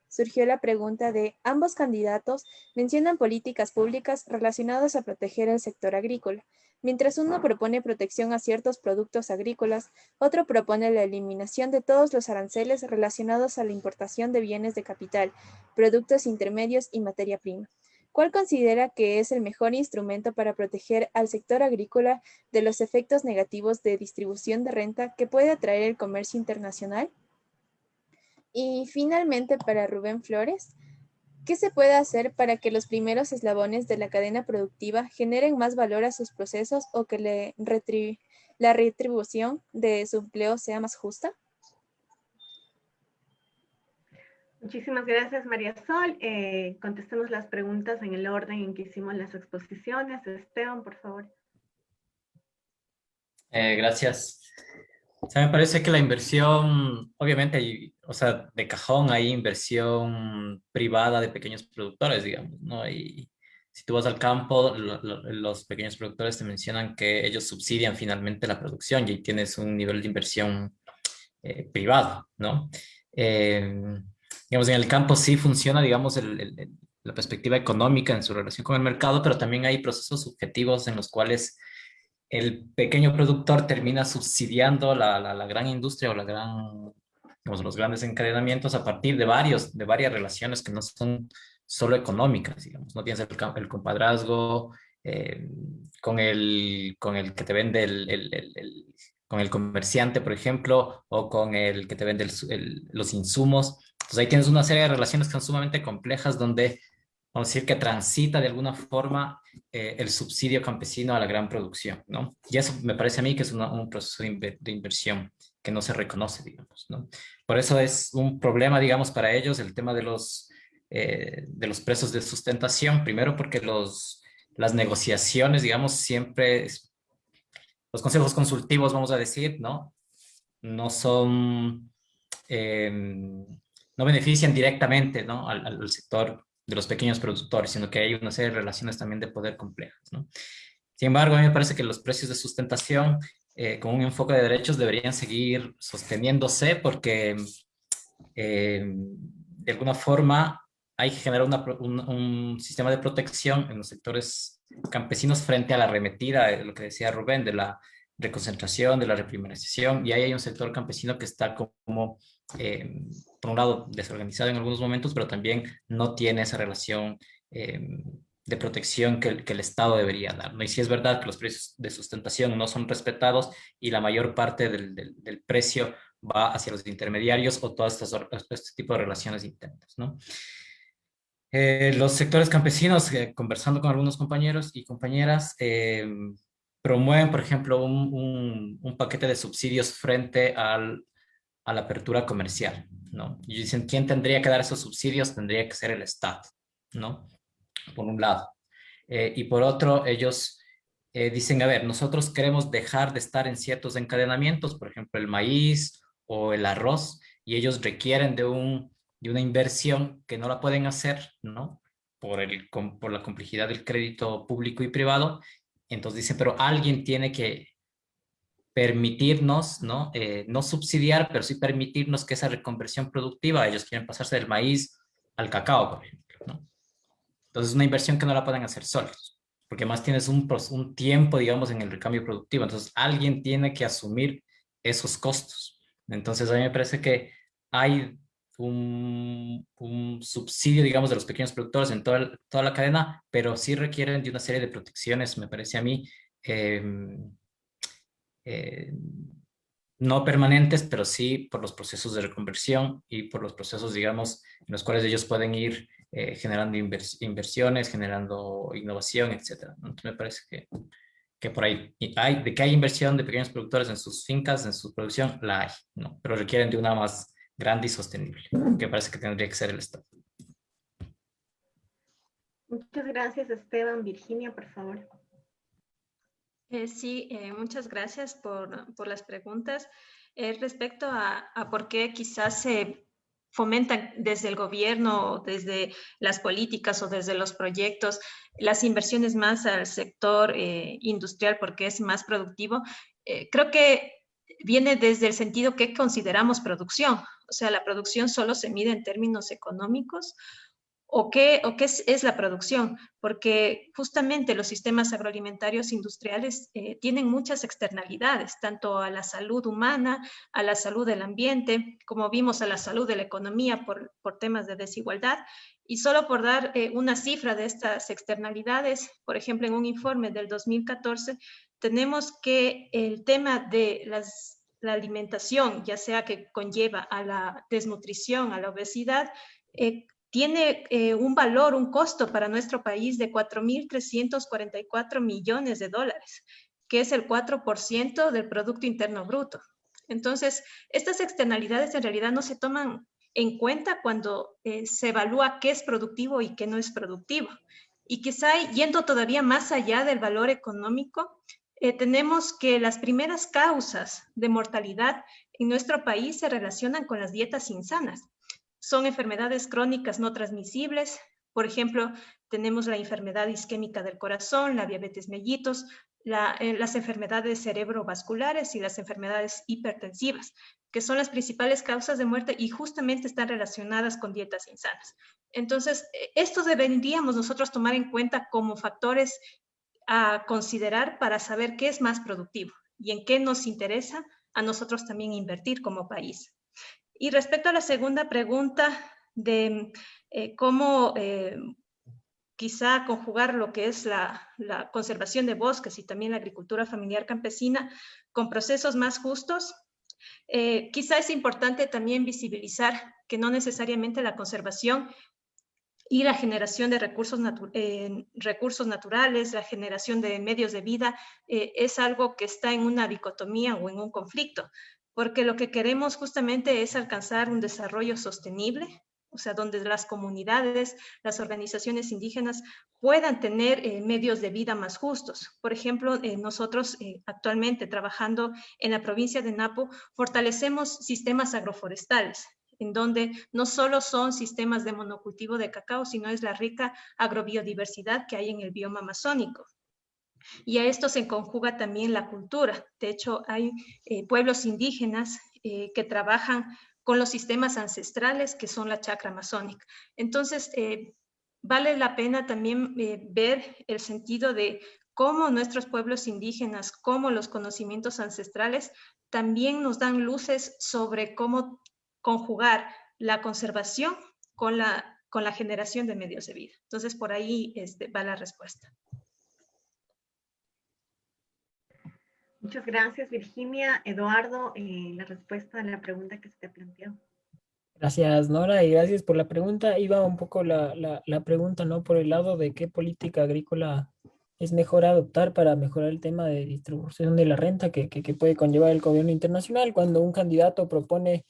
surgió la pregunta de, ambos candidatos mencionan políticas públicas relacionadas a proteger el sector agrícola. Mientras uno propone protección a ciertos productos agrícolas, otro propone la eliminación de todos los aranceles relacionados a la importación de bienes de capital, productos intermedios y materia prima. ¿Cuál considera que es el mejor instrumento para proteger al sector agrícola de los efectos negativos de distribución de renta que puede atraer el comercio internacional? Y finalmente, para Rubén Flores, ¿qué se puede hacer para que los primeros eslabones de la cadena productiva generen más valor a sus procesos o que la retribución de su empleo sea más justa? Muchísimas gracias, María Sol. Contestemos las preguntas en el orden en que hicimos las exposiciones. Esteban, por favor. Gracias. O sea, me parece que la inversión, obviamente, o sea, de cajón hay inversión privada de pequeños productores, digamos, ¿no? Y si tú vas al campo, los pequeños productores te mencionan que ellos subsidian finalmente la producción y ahí tienes un nivel de inversión privado, ¿no? Digamos, en el campo sí funciona, digamos, la perspectiva económica en su relación con el mercado, pero también hay procesos subjetivos en los cuales el pequeño productor termina subsidiando la gran industria o digamos, los grandes encadenamientos a partir de varias relaciones que no son solo económicas, digamos. No tienes el compadrazgo con el que te vende con el comerciante, por ejemplo, o con el que te vende los insumos. Entonces ahí tienes una serie de relaciones que son sumamente complejas donde, vamos a decir, que transita de alguna forma el subsidio campesino a la gran producción, ¿no? Y eso me parece a mí que es un proceso de inversión que no se reconoce, digamos, ¿no? Por eso es un problema, digamos, para ellos el tema de los precios de sustentación, primero porque las negociaciones, digamos, siempre, los consejos consultivos, vamos a decir, ¿no? No son, no benefician directamente, ¿no? al sector de los pequeños productores, sino que hay una serie de relaciones también de poder complejas, ¿no? Sin embargo, a mí me parece que los precios de sustentación con un enfoque de derechos deberían seguir sosteniéndose porque de alguna forma hay que generar un sistema de protección en los sectores campesinos frente a la arremetida, de lo que decía Rubén, de la reconcentración, de la reprimarización, y ahí hay un sector campesino que está como, por un lado, desorganizado en algunos momentos, pero también no tiene esa relación de protección que el Estado debería dar, ¿no? Y sí es verdad que los precios de sustentación no son respetados y la mayor parte del precio va hacia los intermediarios o todas este tipo de relaciones internas, ¿no? Los sectores campesinos, conversando con algunos compañeros y compañeras, promueven, por ejemplo, un paquete de subsidios frente a la apertura comercial, ¿no? Y dicen, ¿quién tendría que dar esos subsidios? Tendría que ser el Estado, ¿no? Por un lado. Y por otro, ellos dicen, a ver, nosotros queremos dejar de estar en ciertos encadenamientos, por ejemplo, el maíz o el arroz, y ellos requieren de una inversión que no la pueden hacer, ¿no? Por la complejidad del crédito público y privado. Entonces dicen, pero alguien tiene que permitirnos, ¿no? No subsidiar, pero sí permitirnos que esa reconversión productiva, ellos quieren pasarse del maíz al cacao, por ejemplo, ¿no? Entonces, es una inversión que no la pueden hacer solos, porque más tienes un tiempo, digamos, en el recambio productivo. Entonces, alguien tiene que asumir esos costos. Entonces, a mí me parece que hay un subsidio, digamos, de los pequeños productores en toda la cadena, pero sí requieren de una serie de protecciones, me parece a mí, eh, eh, no permanentes, pero sí por los procesos de reconversión y por los procesos, digamos, en los cuales ellos pueden ir generando inversiones, generando innovación, etcétera, ¿no? Entonces me parece que por ahí de que hay inversión de pequeños productores en sus fincas, en su producción, la hay, ¿no? Pero requieren de una más grande y sostenible, que parece que tendría que ser el Estado. Muchas gracias, Esteban. Virginia, por favor. Sí, muchas gracias por las preguntas. Respecto a por qué quizás fomentan desde el gobierno, desde las políticas o desde los proyectos, las inversiones más al sector industrial porque es más productivo, creo que viene desde el sentido que consideramos producción. O sea, la producción solo se mide en términos económicos. ¿O qué es la producción? Porque justamente los sistemas agroalimentarios industriales tienen muchas externalidades, tanto a la salud humana, a la salud del ambiente, como vimos a la salud de la economía por temas de desigualdad. Y solo por dar una cifra de estas externalidades, por ejemplo, en un informe del 2014, tenemos que el tema de la alimentación, ya sea que conlleva a la desnutrición, a la obesidad, tiene un valor, un costo para nuestro país de 4.344 millones de dólares, que es el 4% del Producto Interno Bruto. Entonces, estas externalidades en realidad no se toman en cuenta cuando se evalúa qué es productivo y qué no es productivo. Y quizá yendo todavía más allá del valor económico, tenemos que las primeras causas de mortalidad en nuestro país se relacionan con las dietas insanas. Son enfermedades crónicas no transmisibles. Por ejemplo, tenemos la enfermedad isquémica del corazón, la diabetes mellitus, las enfermedades cerebrovasculares y las enfermedades hipertensivas, que son las principales causas de muerte y justamente están relacionadas con dietas insanas. Entonces, esto deberíamos nosotros tomar en cuenta como factores a considerar para saber qué es más productivo y en qué nos interesa a nosotros también invertir como país. Y respecto a la segunda pregunta de cómo quizá conjugar lo que es la conservación de bosques y también la agricultura familiar campesina con procesos más justos, quizá es importante también visibilizar que no necesariamente la conservación y la generación de recursos naturales, la generación de medios de vida, es algo que está en una dicotomía o en un conflicto, porque lo que queremos justamente es alcanzar un desarrollo sostenible, o sea, donde las comunidades, las organizaciones indígenas puedan tener medios de vida más justos. Por ejemplo, nosotros actualmente trabajando en la provincia de Napo, fortalecemos sistemas agroforestales, en donde no solo son sistemas de monocultivo de cacao, sino es la rica agrobiodiversidad que hay en el bioma amazónico. Y a esto se conjuga también la cultura. De hecho, hay pueblos indígenas que trabajan con los sistemas ancestrales que son la chacra amazónica. Entonces, vale la pena también ver el sentido de cómo nuestros pueblos indígenas, cómo los conocimientos ancestrales también nos dan luces sobre cómo conjugar la conservación con la generación de medios de vida. Entonces, por ahí va la respuesta. Muchas gracias, Virginia. Eduardo, la respuesta a la pregunta que se te planteó. Gracias, Nora, y gracias por la pregunta. Iba un poco la pregunta, ¿no? Por el lado de qué política agrícola es mejor adoptar para mejorar el tema de distribución de la renta que puede conllevar el gobierno internacional cuando un candidato propone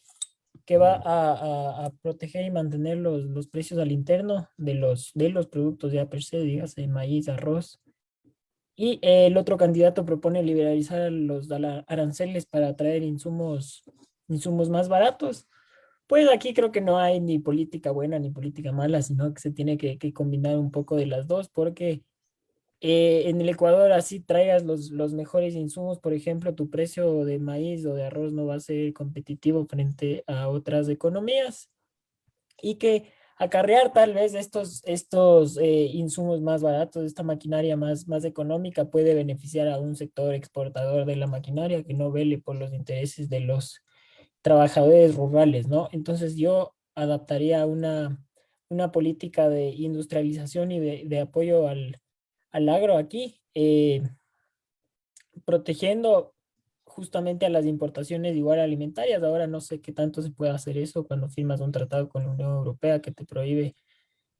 que va a proteger y mantener los precios al interno de los productos ya per se, dígase maíz, arroz. Y el otro candidato propone liberalizar los aranceles para atraer insumos más baratos. Pues aquí creo que no hay ni política buena ni política mala, sino que se tiene que combinar un poco de las dos, porque en el Ecuador así traigas los mejores insumos, por ejemplo, tu precio de maíz o de arroz no va a ser competitivo frente a otras economías y que acarrear tal vez estos insumos más baratos, esta maquinaria más económica puede beneficiar a un sector exportador de la maquinaria que no vele por los intereses de los trabajadores rurales, ¿no? Entonces yo adaptaría una política de industrialización y de apoyo al agro aquí, protegiendo justamente a las importaciones igual alimentarias. Ahora no sé qué tanto se puede hacer eso cuando firmas un tratado con la Unión Europea que te prohíbe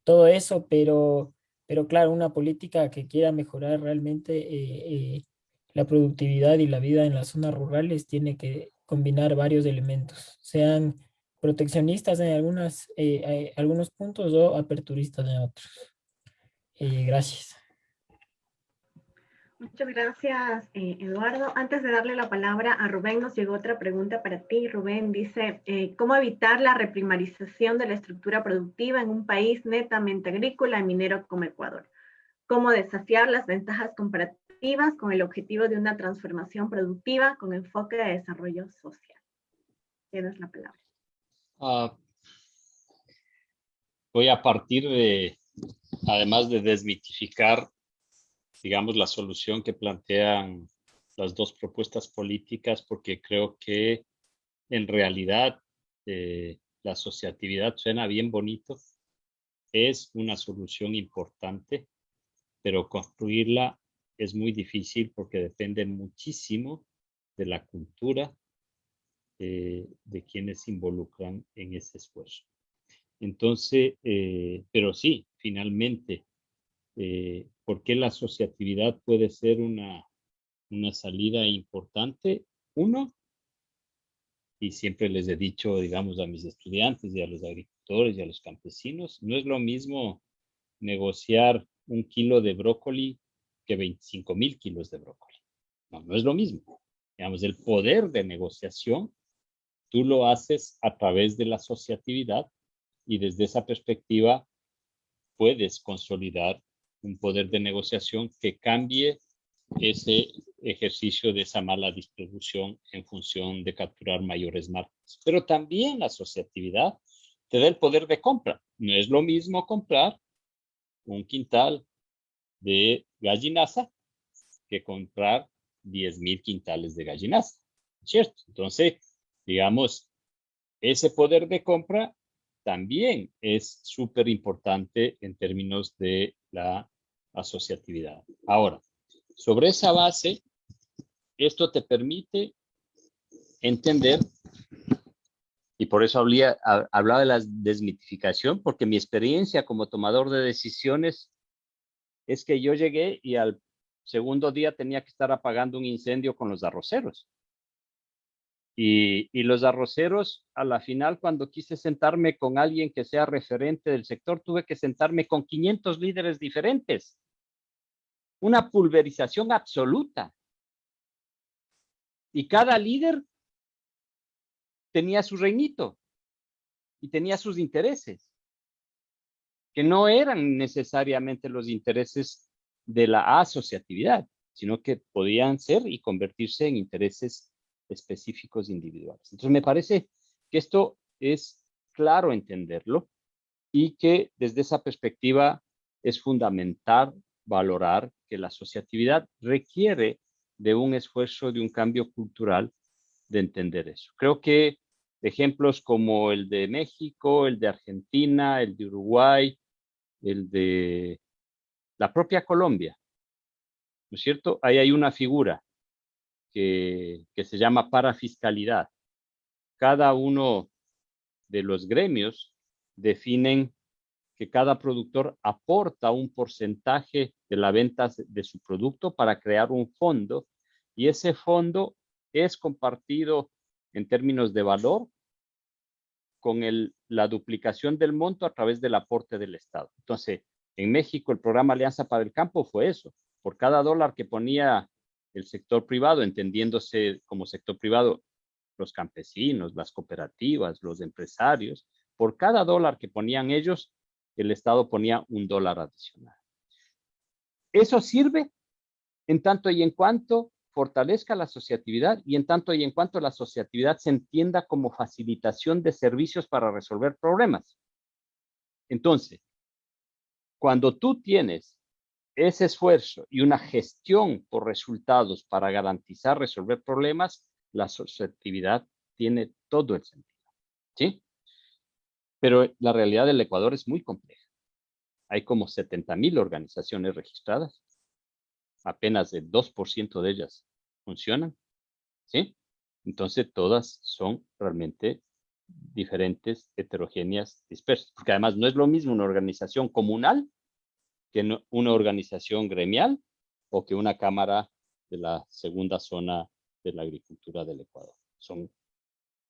todo eso, pero claro, una política que quiera mejorar realmente la productividad y la vida en las zonas rurales tiene que combinar varios elementos, sean proteccionistas en algunos puntos o aperturistas en otros. Gracias. Muchas gracias, Eduardo. Antes de darle la palabra a Rubén, nos llegó otra pregunta para ti. Rubén dice, ¿cómo evitar la reprimarización de la estructura productiva en un país netamente agrícola y minero como Ecuador? ¿Cómo desafiar las ventajas comparativas con el objetivo de una transformación productiva con enfoque de desarrollo social? Tienes la palabra. Voy a partir de, además de desmitificar, digamos, la solución que plantean las dos propuestas políticas, porque creo que en realidad la asociatividad suena bien bonito, es una solución importante, pero construirla es muy difícil porque depende muchísimo de la cultura de quienes se involucran en ese esfuerzo. Entonces, pero sí, finalmente, ¿por qué la asociatividad puede ser una salida importante? Uno, y siempre les he dicho, digamos, a mis estudiantes y a los agricultores y a los campesinos, no es lo mismo negociar 1 kilo de brócoli que 25,000 kilos de brócoli. No, no es lo mismo. Digamos, el poder de negociación, tú lo haces a través de la asociatividad y desde esa perspectiva puedes consolidar un poder de negociación que cambie ese ejercicio de esa mala distribución en función de capturar mayores márgenes. Pero también la asociatividad te da el poder de compra. No es lo mismo comprar 1 quintal de gallinaza que comprar 10,000 quintales de gallinaza, ¿cierto? Entonces, digamos, ese poder de compra también es súper importante en términos de la asociatividad. Ahora, sobre esa base, esto te permite entender, y por eso hablaba de la desmitificación, porque mi experiencia como tomador de decisiones es que yo llegué y al segundo día tenía que estar apagando un incendio con los arroceros. Y los arroceros, a la final, cuando quise sentarme con alguien que sea referente del sector, tuve que sentarme con 500 líderes diferentes. Una pulverización absoluta. Y cada líder tenía su reinito y tenía sus intereses, que no eran necesariamente los intereses de la asociatividad, sino que podían ser y convertirse en intereses específicos individuales. Entonces, me parece que esto es claro entenderlo y que desde esa perspectiva es fundamental valorar que la asociatividad requiere de un esfuerzo, de un cambio cultural de entender eso. Creo que ejemplos como el de México, el de Argentina, el de Uruguay, el de la propia Colombia, ¿no es cierto? Ahí hay una figura que se llama parafiscalidad. Cada uno de los gremios definen que cada productor aporta un porcentaje de la venta de su producto para crear un fondo y ese fondo es compartido en términos de valor con la duplicación del monto a través del aporte del Estado. Entonces, en México el programa Alianza para el Campo fue eso. Por cada dólar que ponía el sector privado, entendiéndose como sector privado los campesinos, las cooperativas, los empresarios, por cada dólar que ponían ellos, el Estado ponía $1 adicional. Eso sirve en tanto y en cuanto fortalezca la asociatividad y en tanto y en cuanto la asociatividad se entienda como facilitación de servicios para resolver problemas. Entonces, cuando tú tienes ese esfuerzo y una gestión por resultados para garantizar resolver problemas, la asociatividad tiene todo el sentido, ¿sí? Pero la realidad del Ecuador es muy compleja. Hay como 70,000 organizaciones registradas. Apenas el 2% de ellas funcionan, ¿sí? Entonces todas son realmente diferentes, heterogéneas, dispersas. Porque además no es lo mismo una organización comunal que una organización gremial o que una cámara de la segunda zona de la agricultura del Ecuador. Son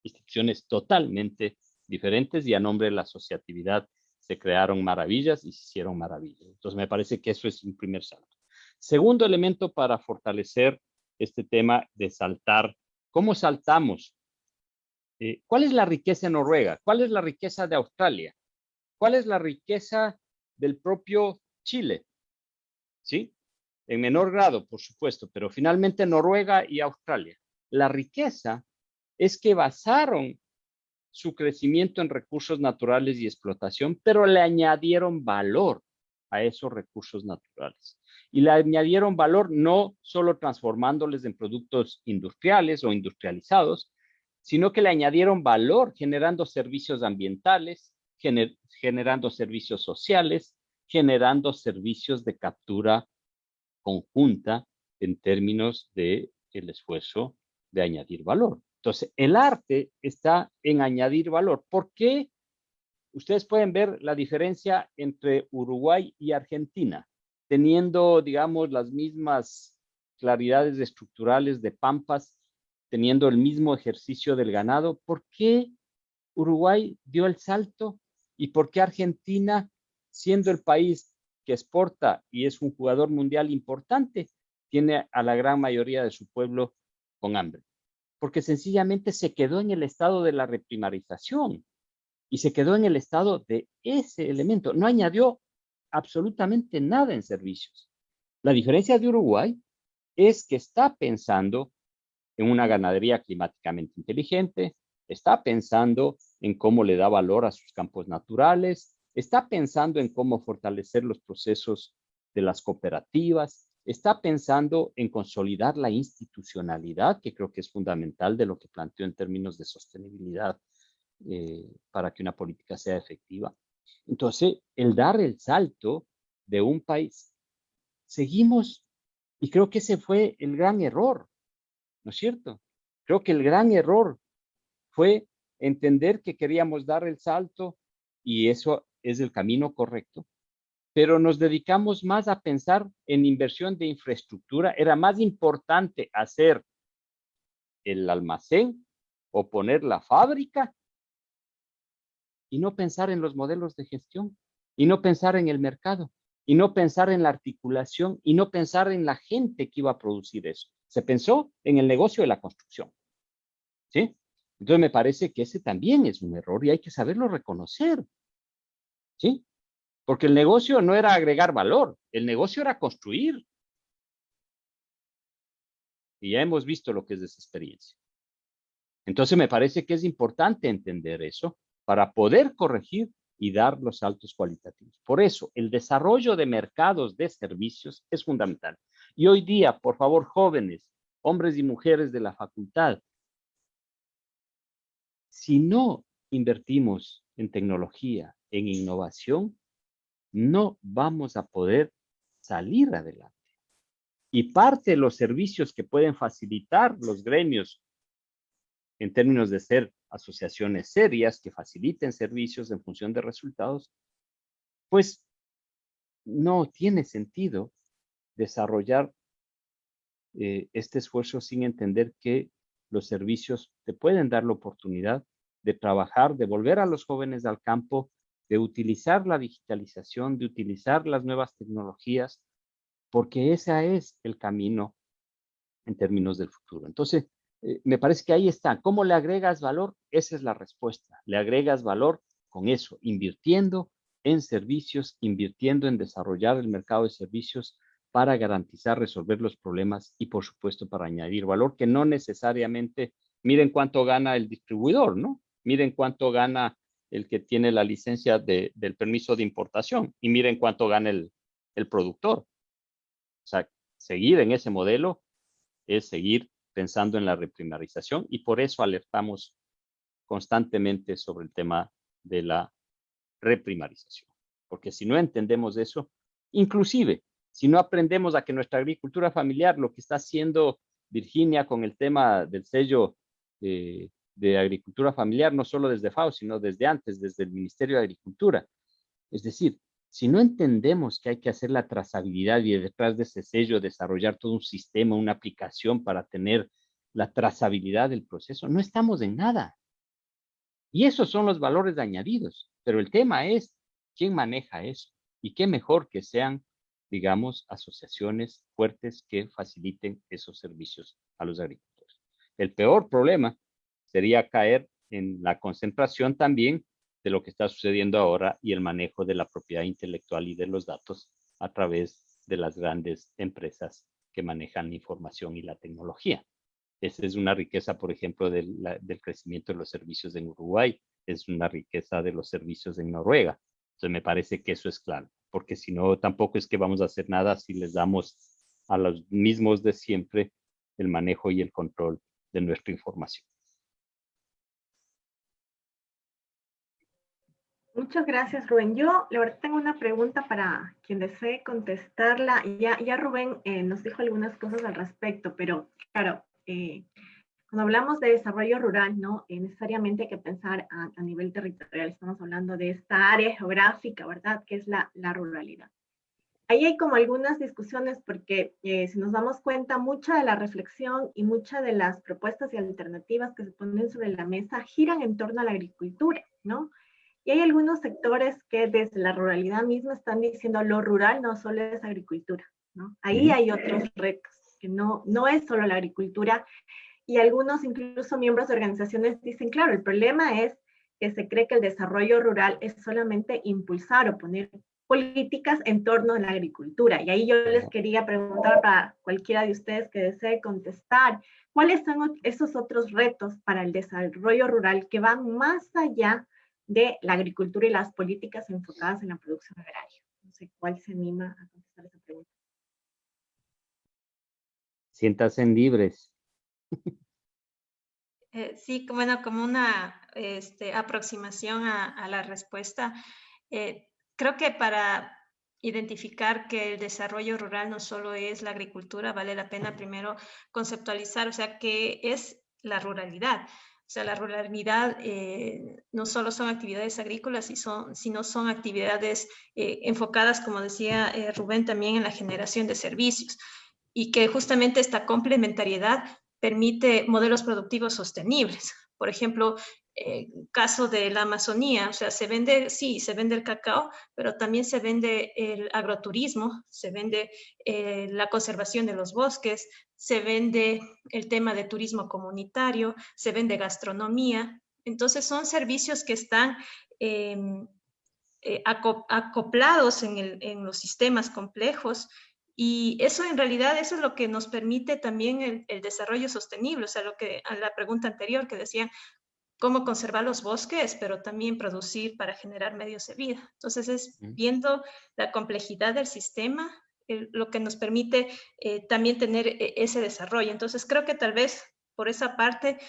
instituciones totalmente diferentes y a nombre de la asociatividad se crearon maravillas y se hicieron maravillas. Entonces me parece que eso es un primer salto. Segundo elemento para fortalecer este tema de saltar. ¿Cómo saltamos? ¿Cuál es la riqueza en Noruega? ¿Cuál es la riqueza de Australia? ¿Cuál es la riqueza del propio Chile? ¿Sí? En menor grado, por supuesto, pero finalmente Noruega y Australia. La riqueza es que basaron su crecimiento en recursos naturales y explotación, pero le añadieron valor a esos recursos naturales. Y le añadieron valor no solo transformándoles en productos industriales o industrializados, sino que le añadieron valor generando servicios ambientales, generando servicios sociales, generando servicios de captura conjunta en términos de el esfuerzo de añadir valor. Entonces, el arte está en añadir valor. ¿Por qué? Ustedes pueden ver la diferencia entre Uruguay y Argentina, teniendo, digamos, las mismas claridades estructurales de pampas, teniendo el mismo ejercicio del ganado. ¿Por qué Uruguay dio el salto? ¿Y por qué Argentina, siendo el país que exporta y es un jugador mundial importante, tiene a la gran mayoría de su pueblo con hambre? Porque sencillamente se quedó en el estado de la reprimarización y se quedó en el estado de ese elemento. No añadió absolutamente nada en servicios. La diferencia de Uruguay es que está pensando en una ganadería climáticamente inteligente, está pensando en cómo le da valor a sus campos naturales, está pensando en cómo fortalecer los procesos de las cooperativas, está pensando en consolidar la institucionalidad, que creo que es fundamental de lo que planteó en términos de sostenibilidad para que una política sea efectiva. Entonces, el dar el salto de un país, seguimos, y creo que ese fue el gran error, ¿no es cierto? Creo que el gran error fue entender que queríamos dar el salto y eso es el camino correcto, pero nos dedicamos más a pensar en inversión de infraestructura. Era más importante hacer el almacén o poner la fábrica y no pensar en los modelos de gestión, y no pensar en el mercado, y no pensar en la articulación, y no pensar en la gente que iba a producir eso. Se pensó en el negocio de la construcción, ¿sí? Entonces me parece que ese también es un error y hay que saberlo reconocer, ¿sí? Porque el negocio no era agregar valor, el negocio era construir. Y ya hemos visto lo que es esa experiencia. Entonces me parece que es importante entender eso para poder corregir y dar los saltos cualitativos. Por eso, el desarrollo de mercados de servicios es fundamental. Y hoy día, por favor, jóvenes, hombres y mujeres de la facultad, si no invertimos en tecnología, en innovación, no vamos a poder salir adelante. Y parte de los servicios que pueden facilitar los gremios en términos de ser asociaciones serias que faciliten servicios en función de resultados, pues no tiene sentido desarrollar este esfuerzo sin entender que los servicios te pueden dar la oportunidad de trabajar, de volver a los jóvenes al campo, de utilizar la digitalización, de utilizar las nuevas tecnologías, porque ese es el camino en términos del futuro. Entonces, me parece que ahí está. ¿Cómo le agregas valor? Esa es la respuesta. Le agregas valor con eso, invirtiendo en servicios, invirtiendo en desarrollar el mercado de servicios para garantizar resolver los problemas y, por supuesto, para añadir valor, que no necesariamente, miren cuánto gana el distribuidor, ¿no? Miren cuánto gana el que tiene la licencia del permiso de importación y miren cuánto gana el productor. O sea, seguir en ese modelo es seguir pensando en la reprimarización y por eso alertamos constantemente sobre el tema de la reprimarización. Porque si no entendemos eso, inclusive si no aprendemos a que nuestra agricultura familiar, lo que está haciendo Virginia con el tema del sello de agricultura familiar, no solo desde FAO, sino desde antes, desde el Ministerio de Agricultura. Es decir, si no entendemos que hay que hacer la trazabilidad y detrás de ese sello desarrollar todo un sistema, una aplicación para tener la trazabilidad del proceso, no estamos en nada. Y esos son los valores añadidos. Pero el tema es quién maneja eso. Y qué mejor que sean digamos, asociaciones fuertes que faciliten esos servicios a los agricultores. El peor problema sería caer en la concentración también de lo que está sucediendo ahora y el manejo de la propiedad intelectual y de los datos a través de las grandes empresas que manejan la información y la tecnología. Esa es una riqueza, por ejemplo, del crecimiento de los servicios en Uruguay, es una riqueza de los servicios en Noruega. Entonces me parece que eso es claro, porque si no, tampoco es que vamos a hacer nada si les damos a los mismos de siempre el manejo y el control de nuestra información. Muchas gracias, Rubén. Yo, la verdad, tengo una pregunta para quien desee contestarla. Ya Rubén nos dijo algunas cosas al respecto, pero claro, cuando hablamos de desarrollo rural, ¿no? Necesariamente hay que pensar a nivel territorial. Estamos hablando de esta área geográfica, ¿verdad? Que es la ruralidad. Ahí hay como algunas discusiones porque si nos damos cuenta, mucha de la reflexión y muchas de las propuestas y alternativas que se ponen sobre la mesa giran en torno a la agricultura, ¿no? Y hay algunos sectores que desde la ruralidad misma están diciendo lo rural no solo es agricultura, ¿no? Ahí hay otros retos, que no es solo la agricultura. Y algunos, incluso miembros de organizaciones, dicen, claro, el problema es que se cree que el desarrollo rural es solamente impulsar o poner políticas en torno a la agricultura. Y ahí yo les quería preguntar para cualquiera de ustedes que desee contestar, ¿cuáles son esos otros retos para el desarrollo rural que van más allá de la agricultura y las políticas enfocadas en la producción agraria? No sé cuál se anima a contestar esa pregunta. Siéntanse libres. Sí, bueno, como una aproximación a la respuesta, creo que para identificar que el desarrollo rural no solo es la agricultura, vale la pena primero conceptualizar, o sea, qué es la ruralidad. O sea, la ruralidad no solo son actividades agrícolas, sino son actividades enfocadas, como decía Rubén, también en la generación de servicios y que justamente esta complementariedad permite modelos productivos sostenibles. Por ejemplo, caso de la Amazonía, o sea, se vende el cacao, pero también se vende el agroturismo, se vende la conservación de los bosques, se vende el tema de turismo comunitario, se vende gastronomía. Entonces, son servicios que están acoplados en los sistemas complejos. Y eso en realidad, eso es lo que nos permite también el desarrollo sostenible, o sea, a la pregunta anterior que decían, cómo conservar los bosques, pero también producir para generar medios de vida. Entonces es viendo la complejidad del sistema lo que nos permite también tener ese desarrollo. Entonces creo que tal vez por esa parte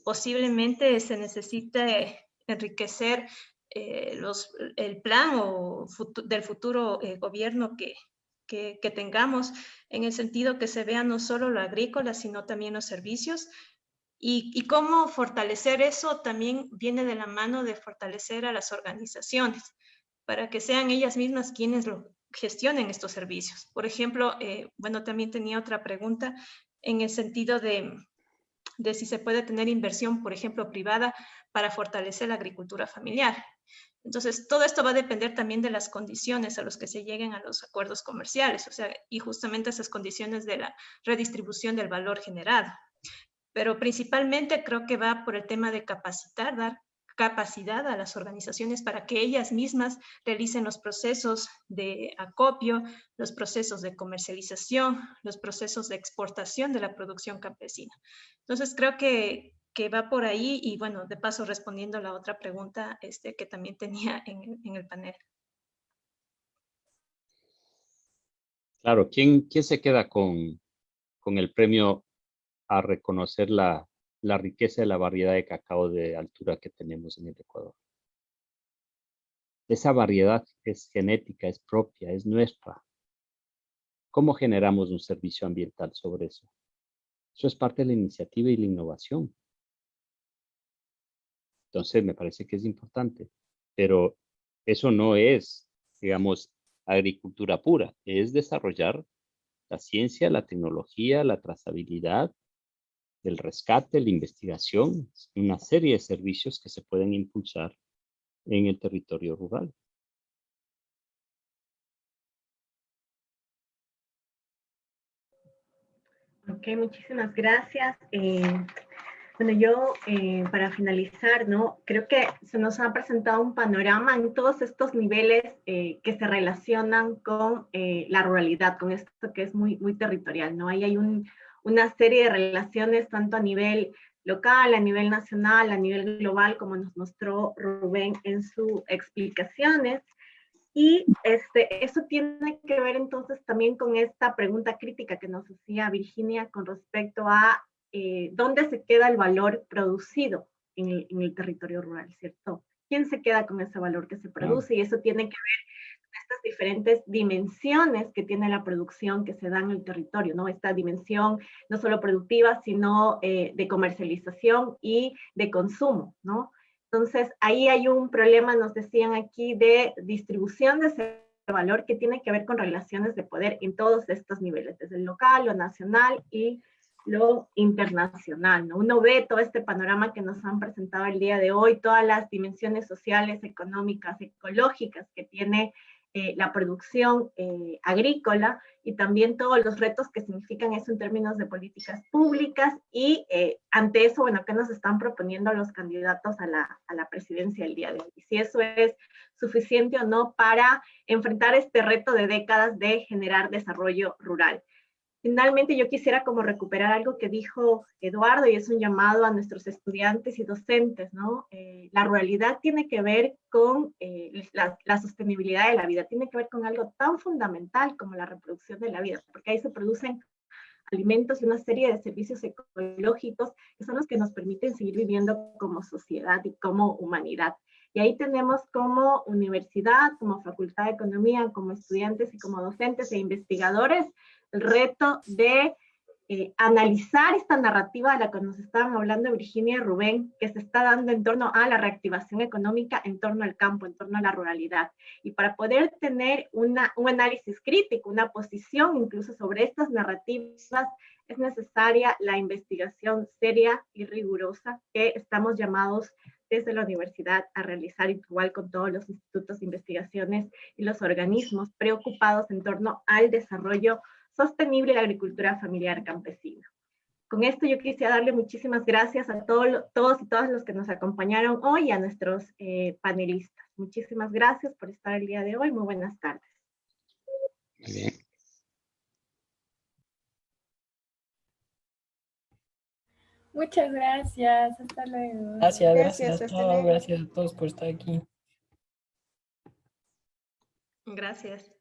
posiblemente se necesite enriquecer el plan del futuro gobierno que tengamos, en el sentido que se vea no solo lo agrícola, sino también los servicios. Y cómo fortalecer eso también viene de la mano de fortalecer a las organizaciones, para que sean ellas mismas quienes gestionen estos servicios. Por ejemplo, bueno, también tenía otra pregunta en el sentido de si se puede tener inversión, por ejemplo, privada para fortalecer la agricultura familiar. Entonces, todo esto va a depender también de las condiciones a las que se lleguen a los acuerdos comerciales, o sea, y justamente esas condiciones de la redistribución del valor generado. Pero principalmente creo que va por el tema de capacitar, dar capacidad a las organizaciones para que ellas mismas realicen los procesos de acopio, los procesos de comercialización, los procesos de exportación de la producción campesina. Entonces creo que va por ahí y bueno, de paso respondiendo a la otra pregunta que también tenía en el panel. Claro, ¿quién se queda con el premio a reconocer la riqueza de la variedad de cacao de altura que tenemos en el Ecuador? Esa variedad es genética, es propia, es nuestra. ¿Cómo generamos un servicio ambiental sobre eso? Eso es parte de la iniciativa y la innovación. Entonces, me parece que es importante, pero eso no es, digamos, agricultura pura, es desarrollar la ciencia, la tecnología, la trazabilidad, el rescate, la investigación, una serie de servicios que se pueden impulsar en el territorio rural. Ok, muchísimas gracias. Bueno, yo para finalizar, ¿no? Creo que se nos ha presentado un panorama en todos estos niveles que se relacionan con la ruralidad, con esto que es muy, muy territorial, ¿no? Ahí hay una serie de relaciones tanto a nivel local, a nivel nacional, a nivel global, como nos mostró Rubén en sus explicaciones. Y eso tiene que ver entonces también con esta pregunta crítica que nos hacía Virginia con respecto a dónde se queda el valor producido en el territorio rural, ¿cierto? ¿Quién se queda con ese valor que se produce? Y eso tiene que ver con estas diferentes dimensiones que tiene la producción que se da en el territorio, ¿no? Esta dimensión no solo productiva, sino de comercialización y de consumo, ¿no? Entonces, ahí hay un problema, nos decían aquí, de distribución de ese valor que tiene que ver con relaciones de poder en todos estos niveles, desde el local, lo nacional y lo internacional, ¿no? Uno ve todo este panorama que nos han presentado el día de hoy, todas las dimensiones sociales, económicas, ecológicas que tiene la producción agrícola y también todos los retos que significan eso en términos de políticas públicas y ante eso, bueno, ¿qué nos están proponiendo los candidatos a la presidencia el día de hoy? Si eso es suficiente o no para enfrentar este reto de décadas de generar desarrollo rural. Finalmente, yo quisiera como recuperar algo que dijo Eduardo y es un llamado a nuestros estudiantes y docentes, ¿no? La ruralidad tiene que ver con la sostenibilidad de la vida, tiene que ver con algo tan fundamental como la reproducción de la vida, porque ahí se producen alimentos y una serie de servicios ecológicos que son los que nos permiten seguir viviendo como sociedad y como humanidad. Y ahí tenemos como universidad, como Facultad de Economía, como estudiantes y como docentes e investigadores, el reto de analizar esta narrativa de la que nos estaban hablando Virginia y Rubén, que se está dando en torno a la reactivación económica, en torno al campo, en torno a la ruralidad. Y para poder tener un análisis crítico, una posición incluso sobre estas narrativas, es necesaria la investigación seria y rigurosa que estamos llamados desde la universidad a realizar, igual con todos los institutos de investigaciones y los organismos preocupados en torno al desarrollo sostenible de la agricultura familiar campesina. Con esto yo quisiera darle muchísimas gracias a todos y todas los que nos acompañaron hoy y a nuestros panelistas. Muchísimas gracias por estar el día de hoy. Muy buenas tardes. Muy bien. Muchas gracias. Hasta luego. Gracias a hasta todos, luego. gracias a todos por estar aquí. Gracias.